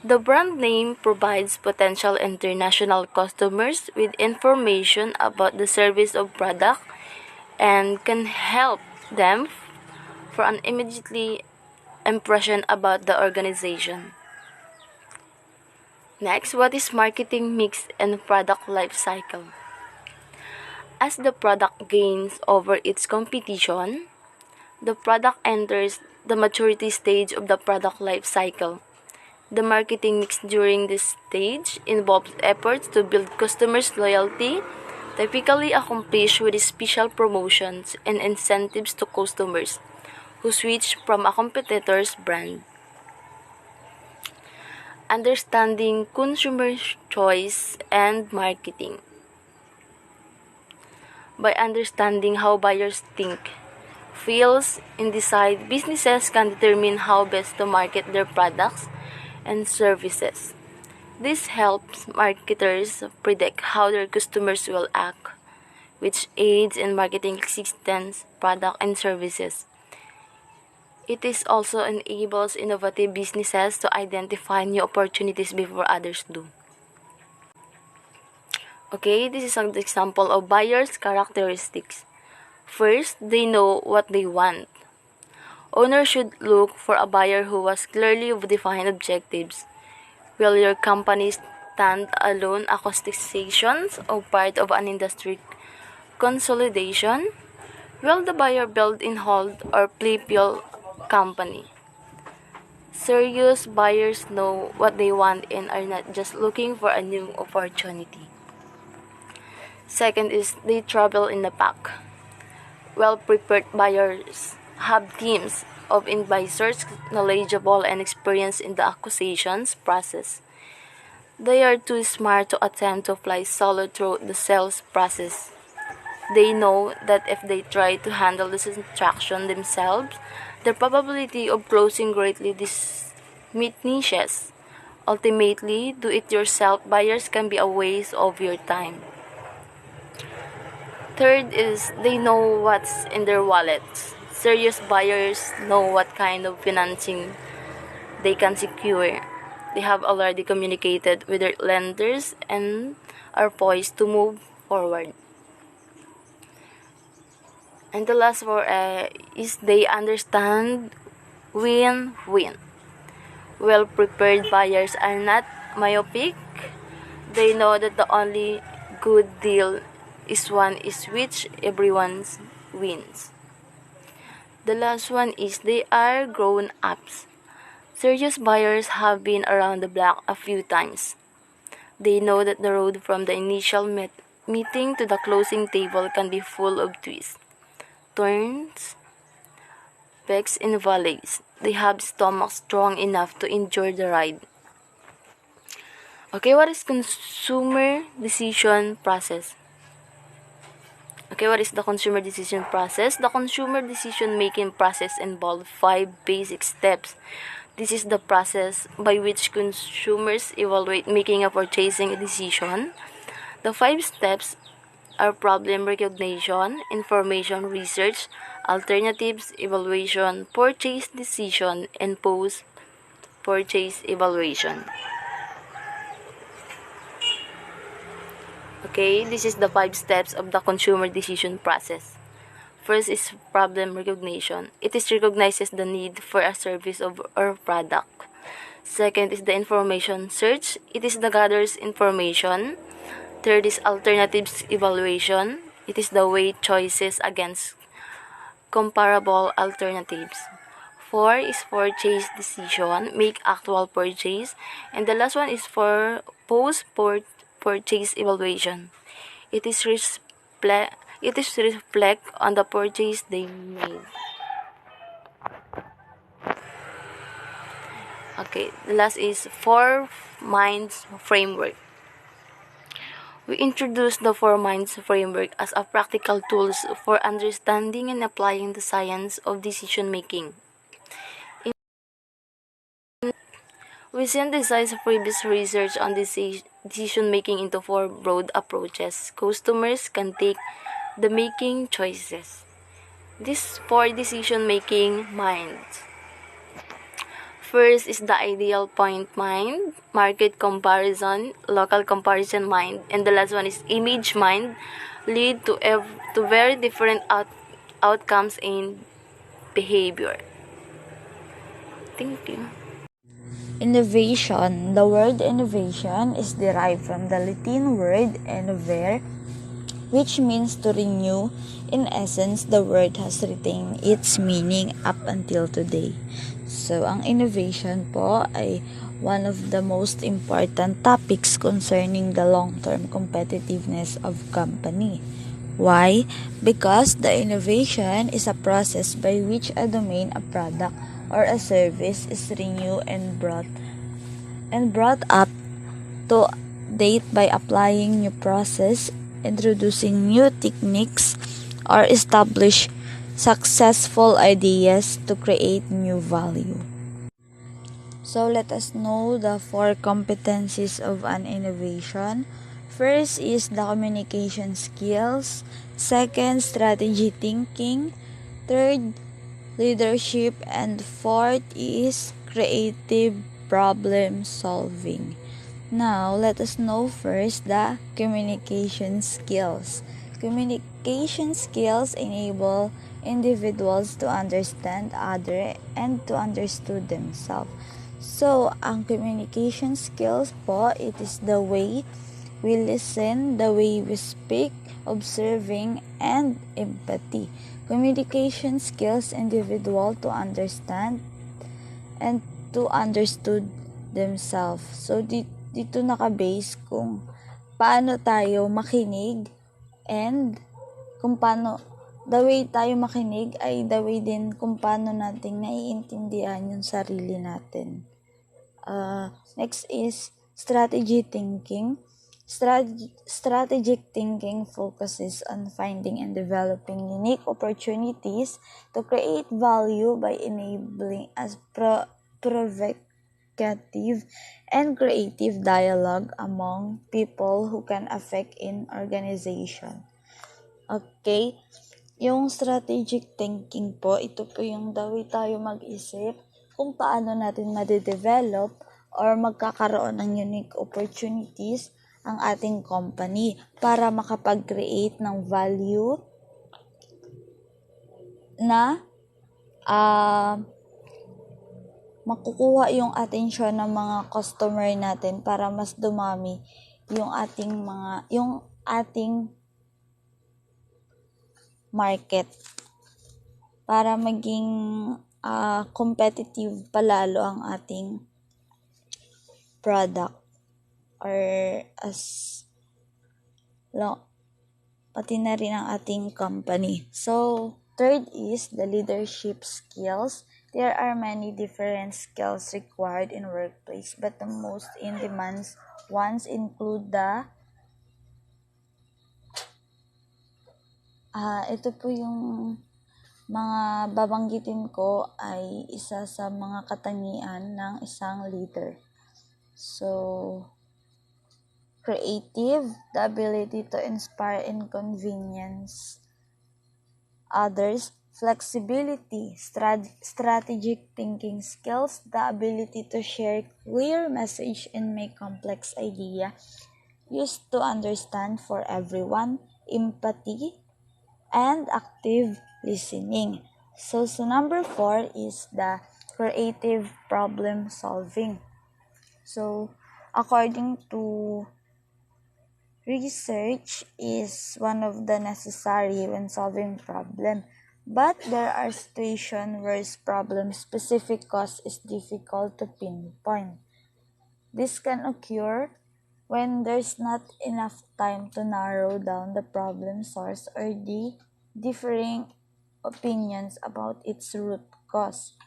The brand name provides potential international customers with information about the service or product and can help them for an immediate impression about the organization. Next, what is marketing mix and product life cycle? As the product gains over its competition, the product enters the maturity stage of the product life cycle. The marketing mix during this stage involves efforts to build customers' loyalty, typically accomplished with special promotions and incentives to customers who switch from a competitor's brand. Understanding consumer choice and marketing. By understanding how buyers think, feels, and decide, businesses can determine how best to market their products and services. This helps marketers predict how their customers will act, which aids in marketing existing products and services. It is also enables innovative businesses to identify new opportunities before others do. Okay, this is an example of buyers' characteristics. First, they know what they want. Owners should look for a buyer who has clearly defined objectives. Will your company stand alone acquisitions or part of an industry consolidation? Will the buyer build and hold or flip your company? Serious buyers know what they want and are not just looking for a new opportunity. Second is they travel in the pack. Well-prepared buyers have teams of advisors knowledgeable and experienced in the acquisitions process. They are too smart to attempt to fly solo through the sales process. They know that if they try to handle this transaction themselves, the probability of closing greatly diminishes. Ultimately, do-it-yourself buyers can be a waste of your time. Third is they know what's in their wallets. Serious buyers know what kind of financing they can secure. They have already communicated with their lenders and are poised to move forward. And the last one is they understand win-win. Well-prepared buyers are not myopic. They know that the only good deal is one is which everyone wins. The last one is they are grown-ups. Serious buyers have been around the block a few times. They know that the road from the initial meeting to the closing table can be full of twists, turns, peaks, and valleys. They have stomachs strong enough to endure the ride. Okay, what is consumer decision process? Okay, what is the consumer decision process? The consumer decision-making process involves 5 basic steps. This is the process by which consumers evaluate making a purchasing decision. The 5 steps are problem recognition, information research, alternatives evaluation, purchase decision, and post-purchase evaluation. Okay, this is the 5 steps of the consumer decision process. First is problem recognition. It is recognizes the need for a service or product. Second is the information search. It is the gathers information. Third is alternatives evaluation. It is the weight choices against comparable alternatives. 4 is purchase decision, make actual purchase. And the last one is for post-purchase evaluation. It is reflect on the purchase they made. Okay, the last is 4 minds framework. We introduced the 4 minds framework as a practical tools for understanding and applying the science of decision making. We synthesized previous research on decision making into 4 broad approaches customers can take the making choices. These 4 decision making minds. First is the ideal point mind, market comparison, local comparison mind, and the last one is image mind, lead to very different outcomes in behavior. Thank you. Innovation. The word innovation is derived from the Latin word innovare, which means to renew. In essence, the word has retained its meaning up until today. So, ang innovation po ay one of the most important topics concerning the long-term competitiveness of company. Why? Because the innovation is a process by which a domain, a product, or a service is renewed and brought up to date by applying new process, introducing new techniques, or establish successful ideas to create new value. So let us know the 4 competencies of an innovation. First is the communication skills. Second, strategy thinking. Third, leadership. And fourth is creative problem solving. Now, let us know first the communication skills. Communication skills enable individuals to understand others and to understand themselves. So, ang communication skills po, it is the way we listen, the way we speak, observing, and empathy. Communication skills individual to understand and to understood themselves. So, dito naka-base kung paano tayo makinig and kung paano, the way tayo makinig ay the way din kung paano natin naiintindihan yung sarili natin. Next is strategy thinking. Strategic thinking focuses on finding and developing unique opportunities to create value by enabling as provocative and creative dialogue among people who can affect in organization. Okay? Yung strategic thinking po, ito po yung the way tayo mag-isip kung paano natin ma-develop or magkakaroon ng unique opportunities ang ating company para makapag-create ng value na makukuha yung atensyon ng mga customer natin para mas dumami yung ating market para maging competitive palalo ang ating product or pati na rin ang ating company. So, third is the leadership skills. There are many different skills required in workplace, but the most in-demand ones include ito po yung mga babanggitin ko ay isa sa mga katangian ng isang leader. So, creative, the ability to inspire and convenience others. Flexibility, strategic thinking skills, the ability to share clear message and make complex idea used to understand for everyone. Empathy and active listening. So number 4 is the creative problem solving. So according to research is one of the necessary when solving problem. But there are situations where problem-specific cause is difficult to pinpoint. This can occur when there's not enough time to narrow down the problem source or the differing opinions about its root cause.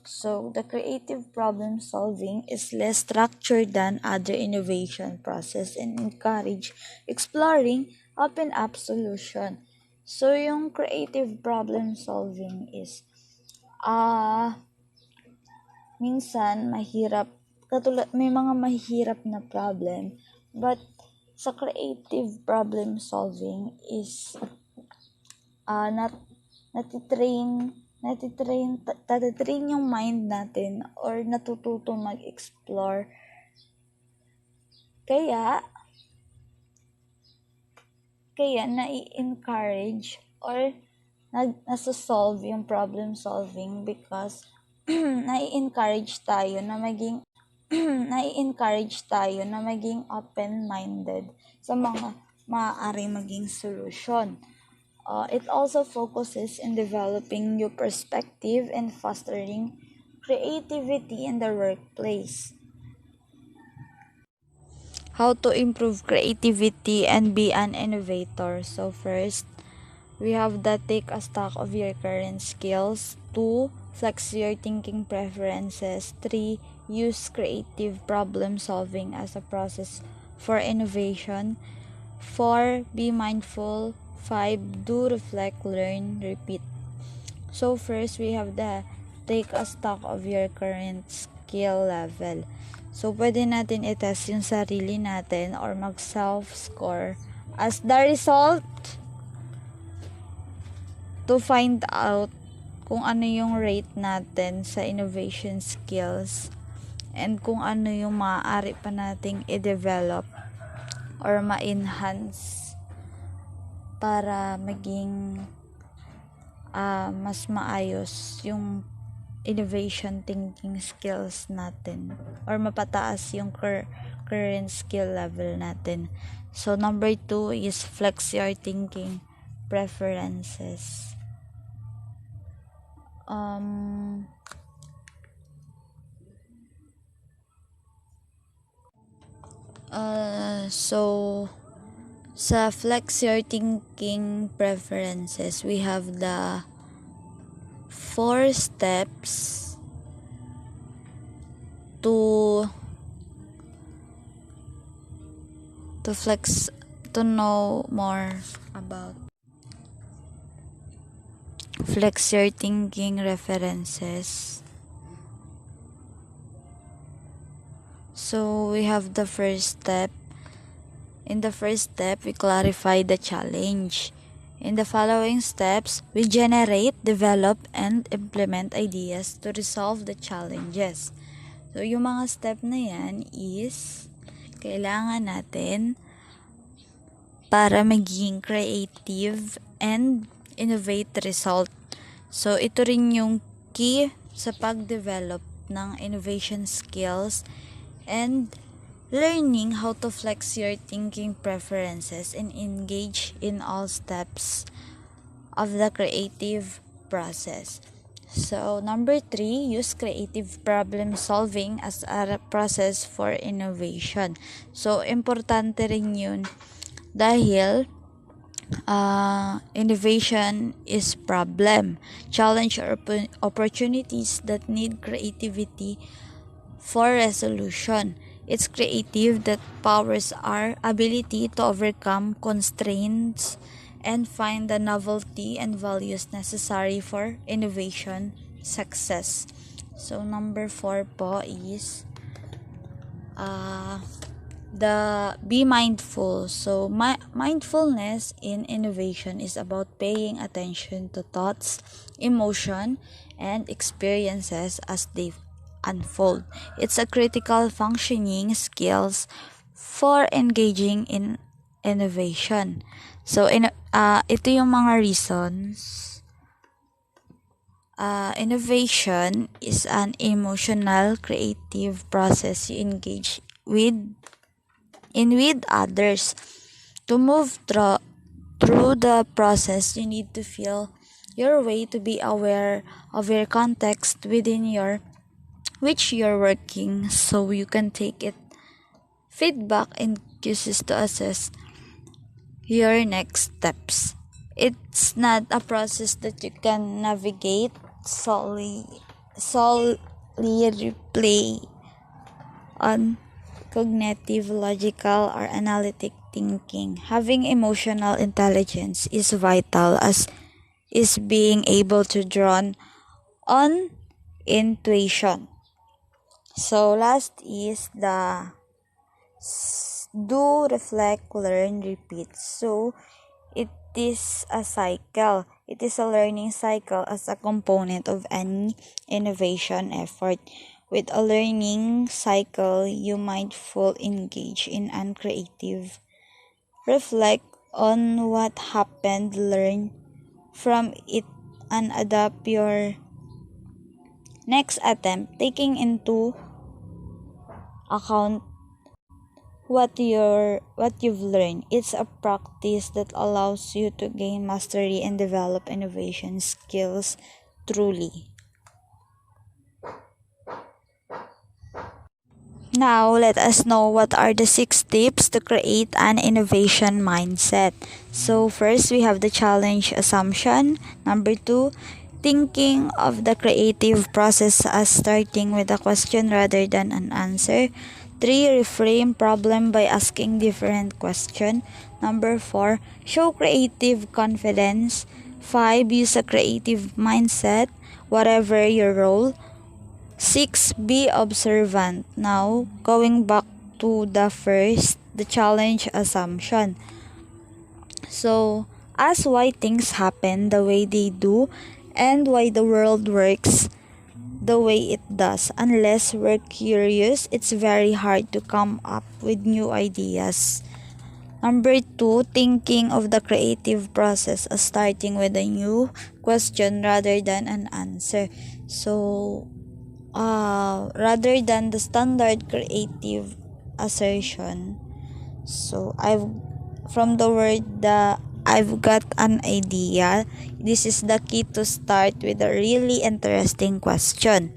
So, the creative problem solving is less structured than other innovation process and encourage exploring open-up solution. So, yung creative problem solving is minsan mahirap, katulad may mga mahirap na problem, but sa creative problem solving is natitrain yung mind natin or natututo mag-explore. Kaya nai-encourage or nasa-solve yung problem solving because nai-encourage tayo na maging nai-encourage tayo na maging open-minded sa mga maaaring maging solution. It also focuses in developing new perspective and fostering creativity in the workplace. How to improve creativity and be an innovator. So first, we have the take a stock of your current skills. 2. Flex your thinking preferences. 3. Use creative problem solving as a process for innovation. 4. Be mindful. 5. Do, reflect, learn, repeat. So first, we have the take a stock of your current skill level. So pwede natin i-test yung sarili natin or mag-self-score as the result to find out kung ano yung rate natin sa innovation skills and kung ano yung maaari pa nating i-develop or ma-enhance para maging mas maayos yung innovation thinking skills natin or mapataas yung current skill level natin. So number 2 is flex your thinking preferences. So sa flex your thinking preferences, we have the 4 steps to flex, to know more about flex your thinking references. So we have the first step. In the first step, we clarify the challenge. In the following steps, we generate, develop, and implement ideas to resolve the challenges. So yung mga step na yan is kailangan natin para maging creative and innovate result. So ito rin yung key sa pag-develop ng innovation skills and learning how to flex your thinking preferences and engage in all steps of the creative process. So, number 3, use creative problem solving as a process for innovation. So, importante rin yun dahil innovation is problem, challenge, or opportunities that need creativity for resolution. It's creative that powers our ability to overcome constraints and find the novelty and values necessary for innovation success. So number 4 po is the be mindful. So mindfulness in innovation is about paying attention to thoughts, emotion, and experiences as they unfold. It's a critical functioning skills for engaging in innovation. So ito yung mga reasons. Innovation is an emotional, creative process you engage with others. To move through the process, you need to feel your way, to be aware of your context within which you're working, so you can take it feedback and cues to assess your next steps. It's not a process that you can navigate solely replay on cognitive, logical, or analytic thinking. Having emotional intelligence is vital, as is being able to draw on intuition. So last is the do, reflect, learn, repeat. So it is a cycle. It is a learning cycle as a component of any innovation effort. With a learning cycle, you mindful engage in uncreative. Reflect on what happened, learn from it, and adapt your next attempt, taking into account what you've learned. It's a practice that allows you to gain mastery and develop innovation skills truly. Now, let us know what are the 6 tips to create an innovation mindset. So, first, we have the challenge assumption. Number 2, thinking of the creative process as starting with a question rather than an answer. 3, reframe problem by asking different question. Number 4, show creative confidence. 5, use a creative mindset, whatever your role. 6, be observant. Now, going back to the challenge assumption. So, ask why things happen the way they do and why the world works the way it does. Unless we're curious, it's very hard to come up with new ideas. Number 2, thinking of the creative process as starting with a new question rather than an answer. So, rather than the standard creative assertion, so from the word I've got an idea, this is the key to start with a really interesting question.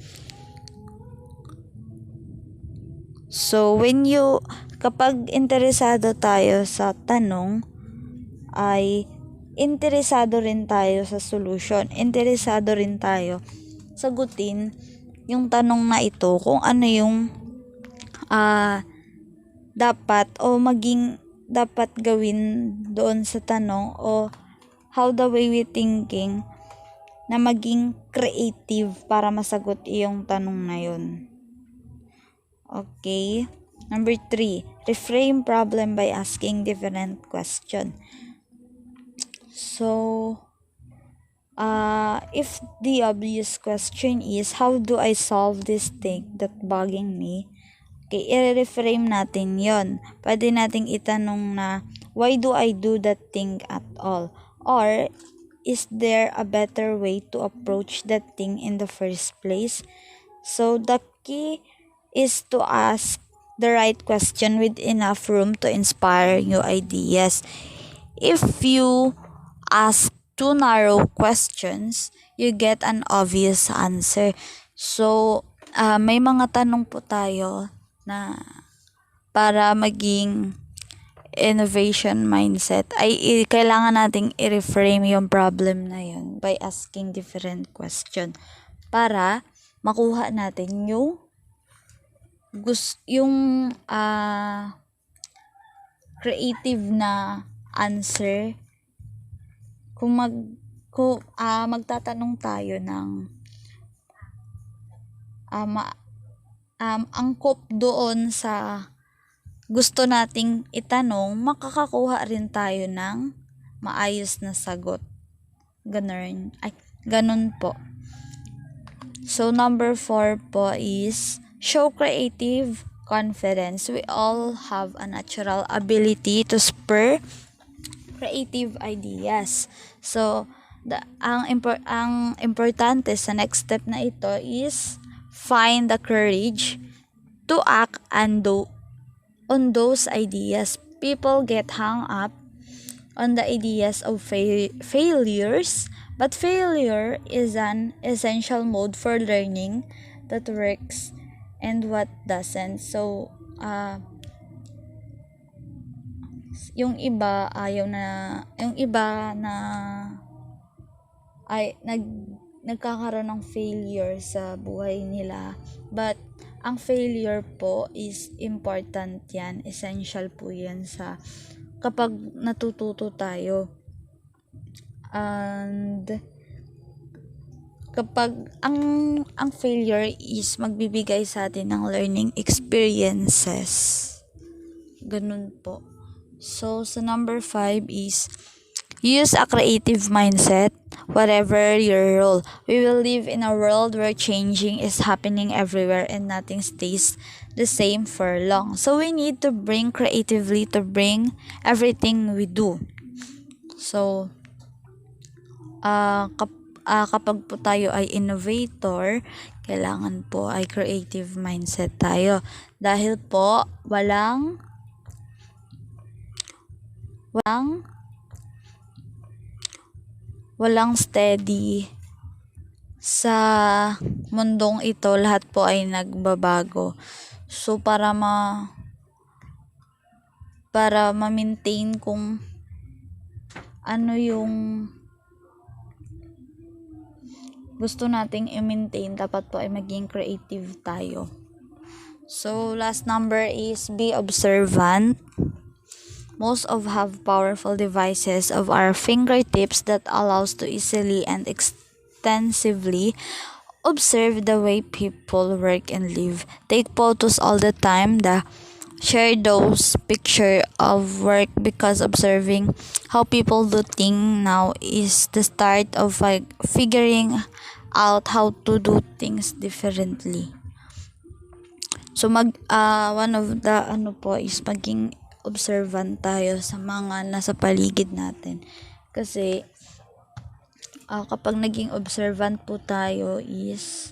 So kapag interesado tayo sa tanong, ay interesado rin tayo sa solution, interesado rin tayo sagutin yung tanong na ito, kung ano yung dapat gawin doon sa tanong, o how the way we thinking na maging creative para masagot yung tanong na yun. Okay. Number 3, reframe problem by asking different question. So, if the obvious question is, how do I solve this thing that bugging me? Okay, i-reframe natin yon. Pwede nating itanong na, why do I do that thing at all? Or, is there a better way to approach that thing in the first place? So, the key is to ask the right question with enough room to inspire new ideas. If you ask too narrow questions, you get an obvious answer. So, may mga tanong po tayo na para maging innovation mindset ay kailangan nating i-reframe yung problem na yun by asking different question para makuha natin yung creative na answer. Kung magtatanong tayo ng angkop doon sa gusto nating itanong, makakakuha rin tayo ng maayos na sagot. Ganun po. So, number 4 po is show creative confidence. We all have a natural ability to spur creative ideas. So, ang importante sa next step na ito is find the courage to act on those ideas. People get hung up on the ideas of failures, but failure is an essential mode for learning that works and what doesn't. So, yung iba ay nagkakaroon ng failure sa buhay nila, but ang failure po is important yan, essential po yan sa kapag natututo tayo. And kapag ang failure is magbibigay sa atin ng learning experiences, ganun po. So, sa number 5 is use a creative mindset, whatever your role. We will live in a world where changing is happening everywhere and nothing stays the same for long. So, we need to bring creatively to bring everything we do. So, kapag po tayo ay innovator, kailangan po ay creative mindset tayo. Dahil po, walang steady sa mundong ito, lahat po ay nagbabago. So, para ma-maintain kung ano yung gusto nating i-maintain, dapat po ay maging creative tayo. So, last number is be observant. Most of have powerful devices of our fingertips that allows to easily and extensively observe the way people work and live. Take photos all the time. Share those picture of work, because observing how people do things now is the start of figuring out how to do things differently. So one of the po is maging observant tayo sa mga nasa paligid natin. Kasi kapag naging observant po tayo is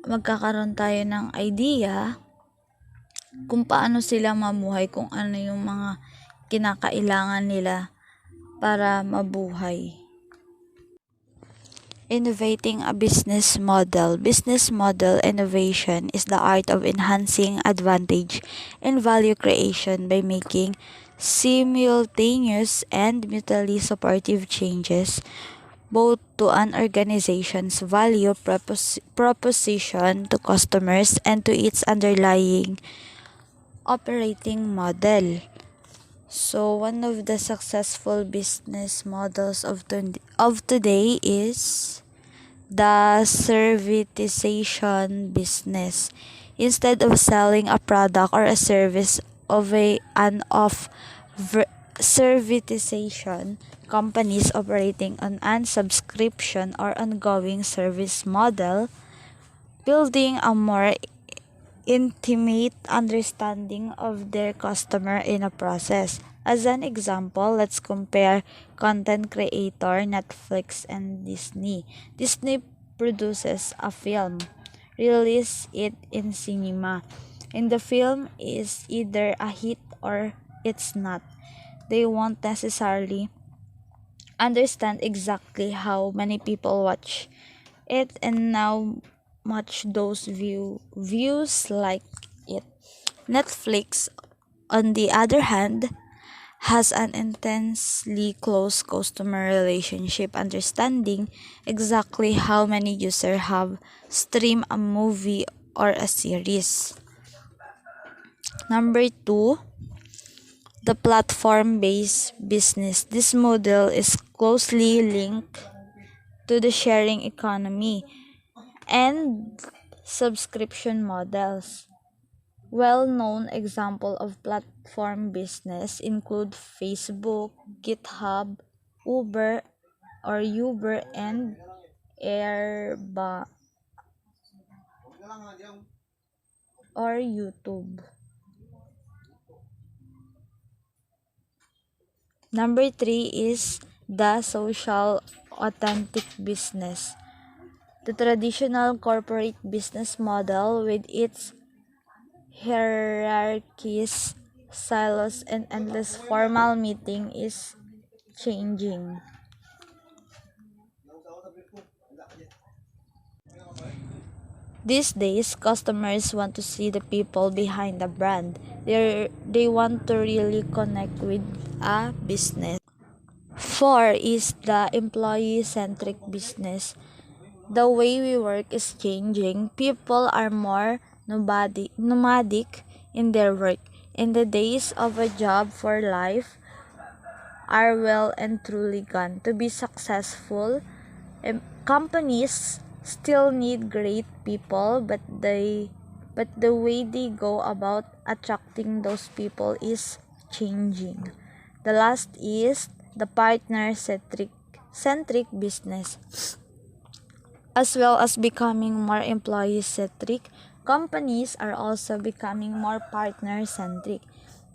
magkakaroon tayo ng idea kung paano sila mamuhay, kung ano yung mga kinakailangan nila para mabuhay. Innovating a business model. Business model innovation is the art of enhancing advantage and value creation by making simultaneous and mutually supportive changes both to an organization's value proposition to customers and to its underlying operating model. So, one of the successful business models of today is the servitization business. Instead of selling a product or a service servitization, companies operating on a subscription or ongoing service model, building a more intimate understanding of their customer in a process. As an example, let's compare content creator Netflix and Disney. Disney produces a film, release it in cinema, and the film is either a hit or it's not. They won't necessarily understand exactly how many people watch it and now much those views like it. Netflix, on the other hand, has an intensely close customer relationship, understanding exactly how many users have streamed a movie or a series. Number 2, the platform-based business. This model is closely linked to the sharing economy and subscription models. Well-known example of platform business include Facebook, GitHub, Uber and Airbnb or YouTube. Number 3 is the social authentic business. The traditional corporate business model with its hierarchies, silos, and endless formal meeting is changing. These days, customers want to see the people behind the brand. They want to really connect with a business. 4 is the employee-centric business. The way we work is changing. People are more nomadic in their work, and the days of a job for life are well and truly gone. To be successful, companies still need great people, but the way they go about attracting those people is changing. The last is the partner-centric business. As well as becoming more employee-centric, companies are also becoming more partner-centric.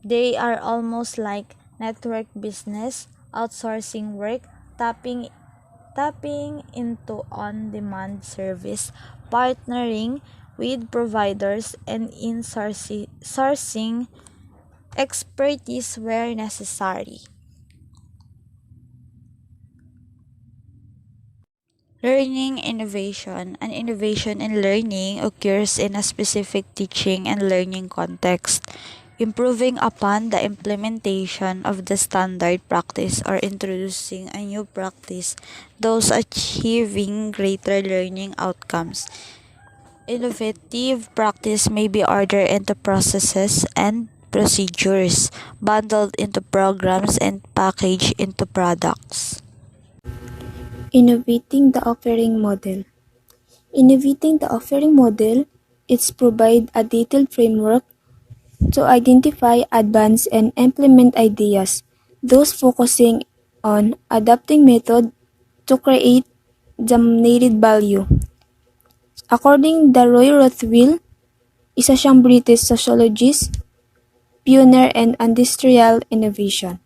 They are almost like network business, outsourcing work, tapping tapping into on-demand service, partnering with providers, and in sourcing expertise where necessary. Learning innovation. An innovation in learning occurs in a specific teaching and learning context, improving upon the implementation of the standard practice or introducing a new practice, thus achieving greater learning outcomes. Innovative practice may be ordered into processes and procedures, bundled into programs, and packaged into products. Innovating the offering model. Innovating the offering model is provide a detailed framework to identify, advance, and implement ideas, those focusing on adapting method to create the needed value. According to Roy Rothwell, isa siyang British sociologist, pioneer in industrial innovation.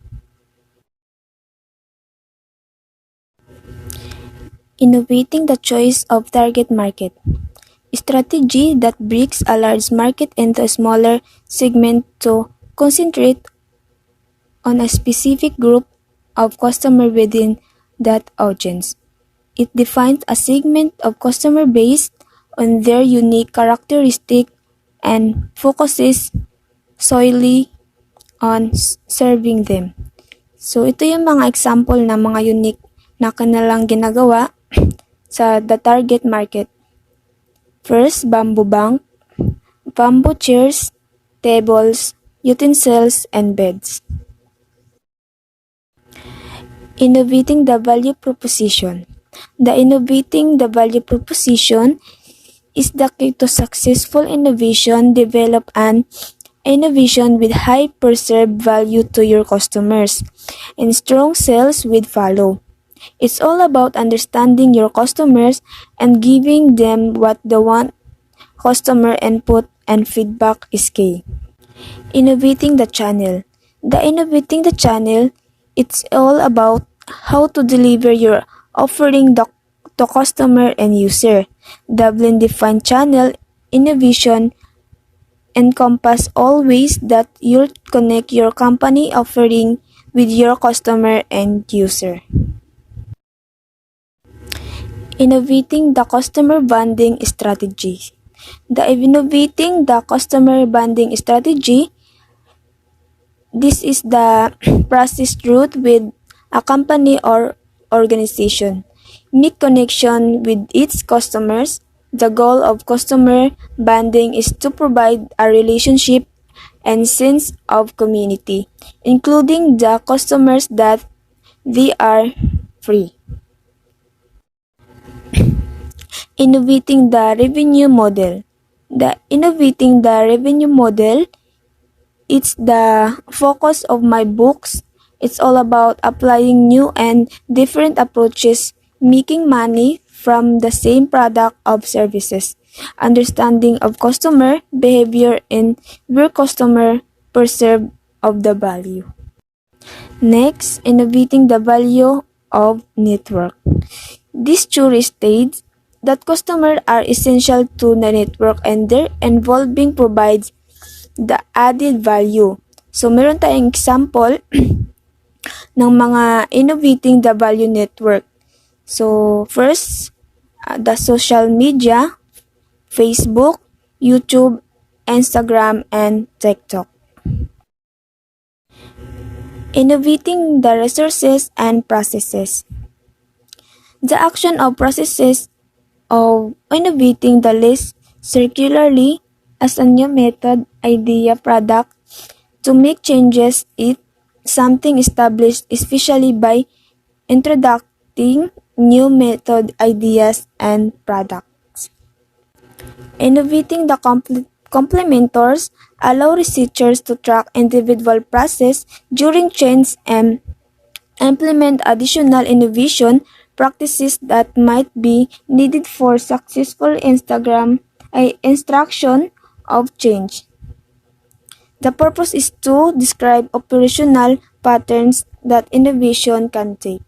Innovating the choice of target market. Strategy that breaks a large market into a smaller segment to concentrate on a specific group of customer within that audience. It defines a segment of customer based on their unique characteristic and focuses solely on serving them. So ito yung mga example ng mga unique na kanilang ginagawa sa the target market. First, bamboo bank, bamboo chairs, tables, utensils, and beds. Innovating the value proposition. The innovating the value proposition is the key to successful innovation. Develop an innovation with high perceived value to your customers, and strong sales will follow. It's all about understanding your customers and giving them what they want. Customer input and feedback is key. Innovating the channel. The innovating the channel, it's all about how to deliver your offering to customer and user. The blend-defined channel innovation encompass all ways that you'll connect your company offering with your customer and user. Innovating the customer bonding strategy. The innovating the customer bonding strategy, this is the process route with a company or organization. Make connection with its customers. The goal of customer bonding is to provide a relationship and sense of community, including the customers that they are free. Innovating the revenue model. The innovating the revenue model, it's the focus of my books. It's all about applying new and different approaches, making money from the same product of services, understanding of customer behavior and where customer perceive of the value. Next, innovating the value of network. This theory states that customers are essential to the network and their involving provides the added value. So, meron tayong example ng mga innovating the value network. So, first, the social media, Facebook, YouTube, Instagram, and TikTok. Innovating the resources and processes. The action of processes of innovating the list circularly as a new method, idea, product to make changes it something established, especially by introducing new method, ideas, and products. Innovating the complementors allow researchers to track individual process during change and implement additional innovation practices that might be needed for successful instruction of change. The purpose is to describe operational patterns that innovation can take.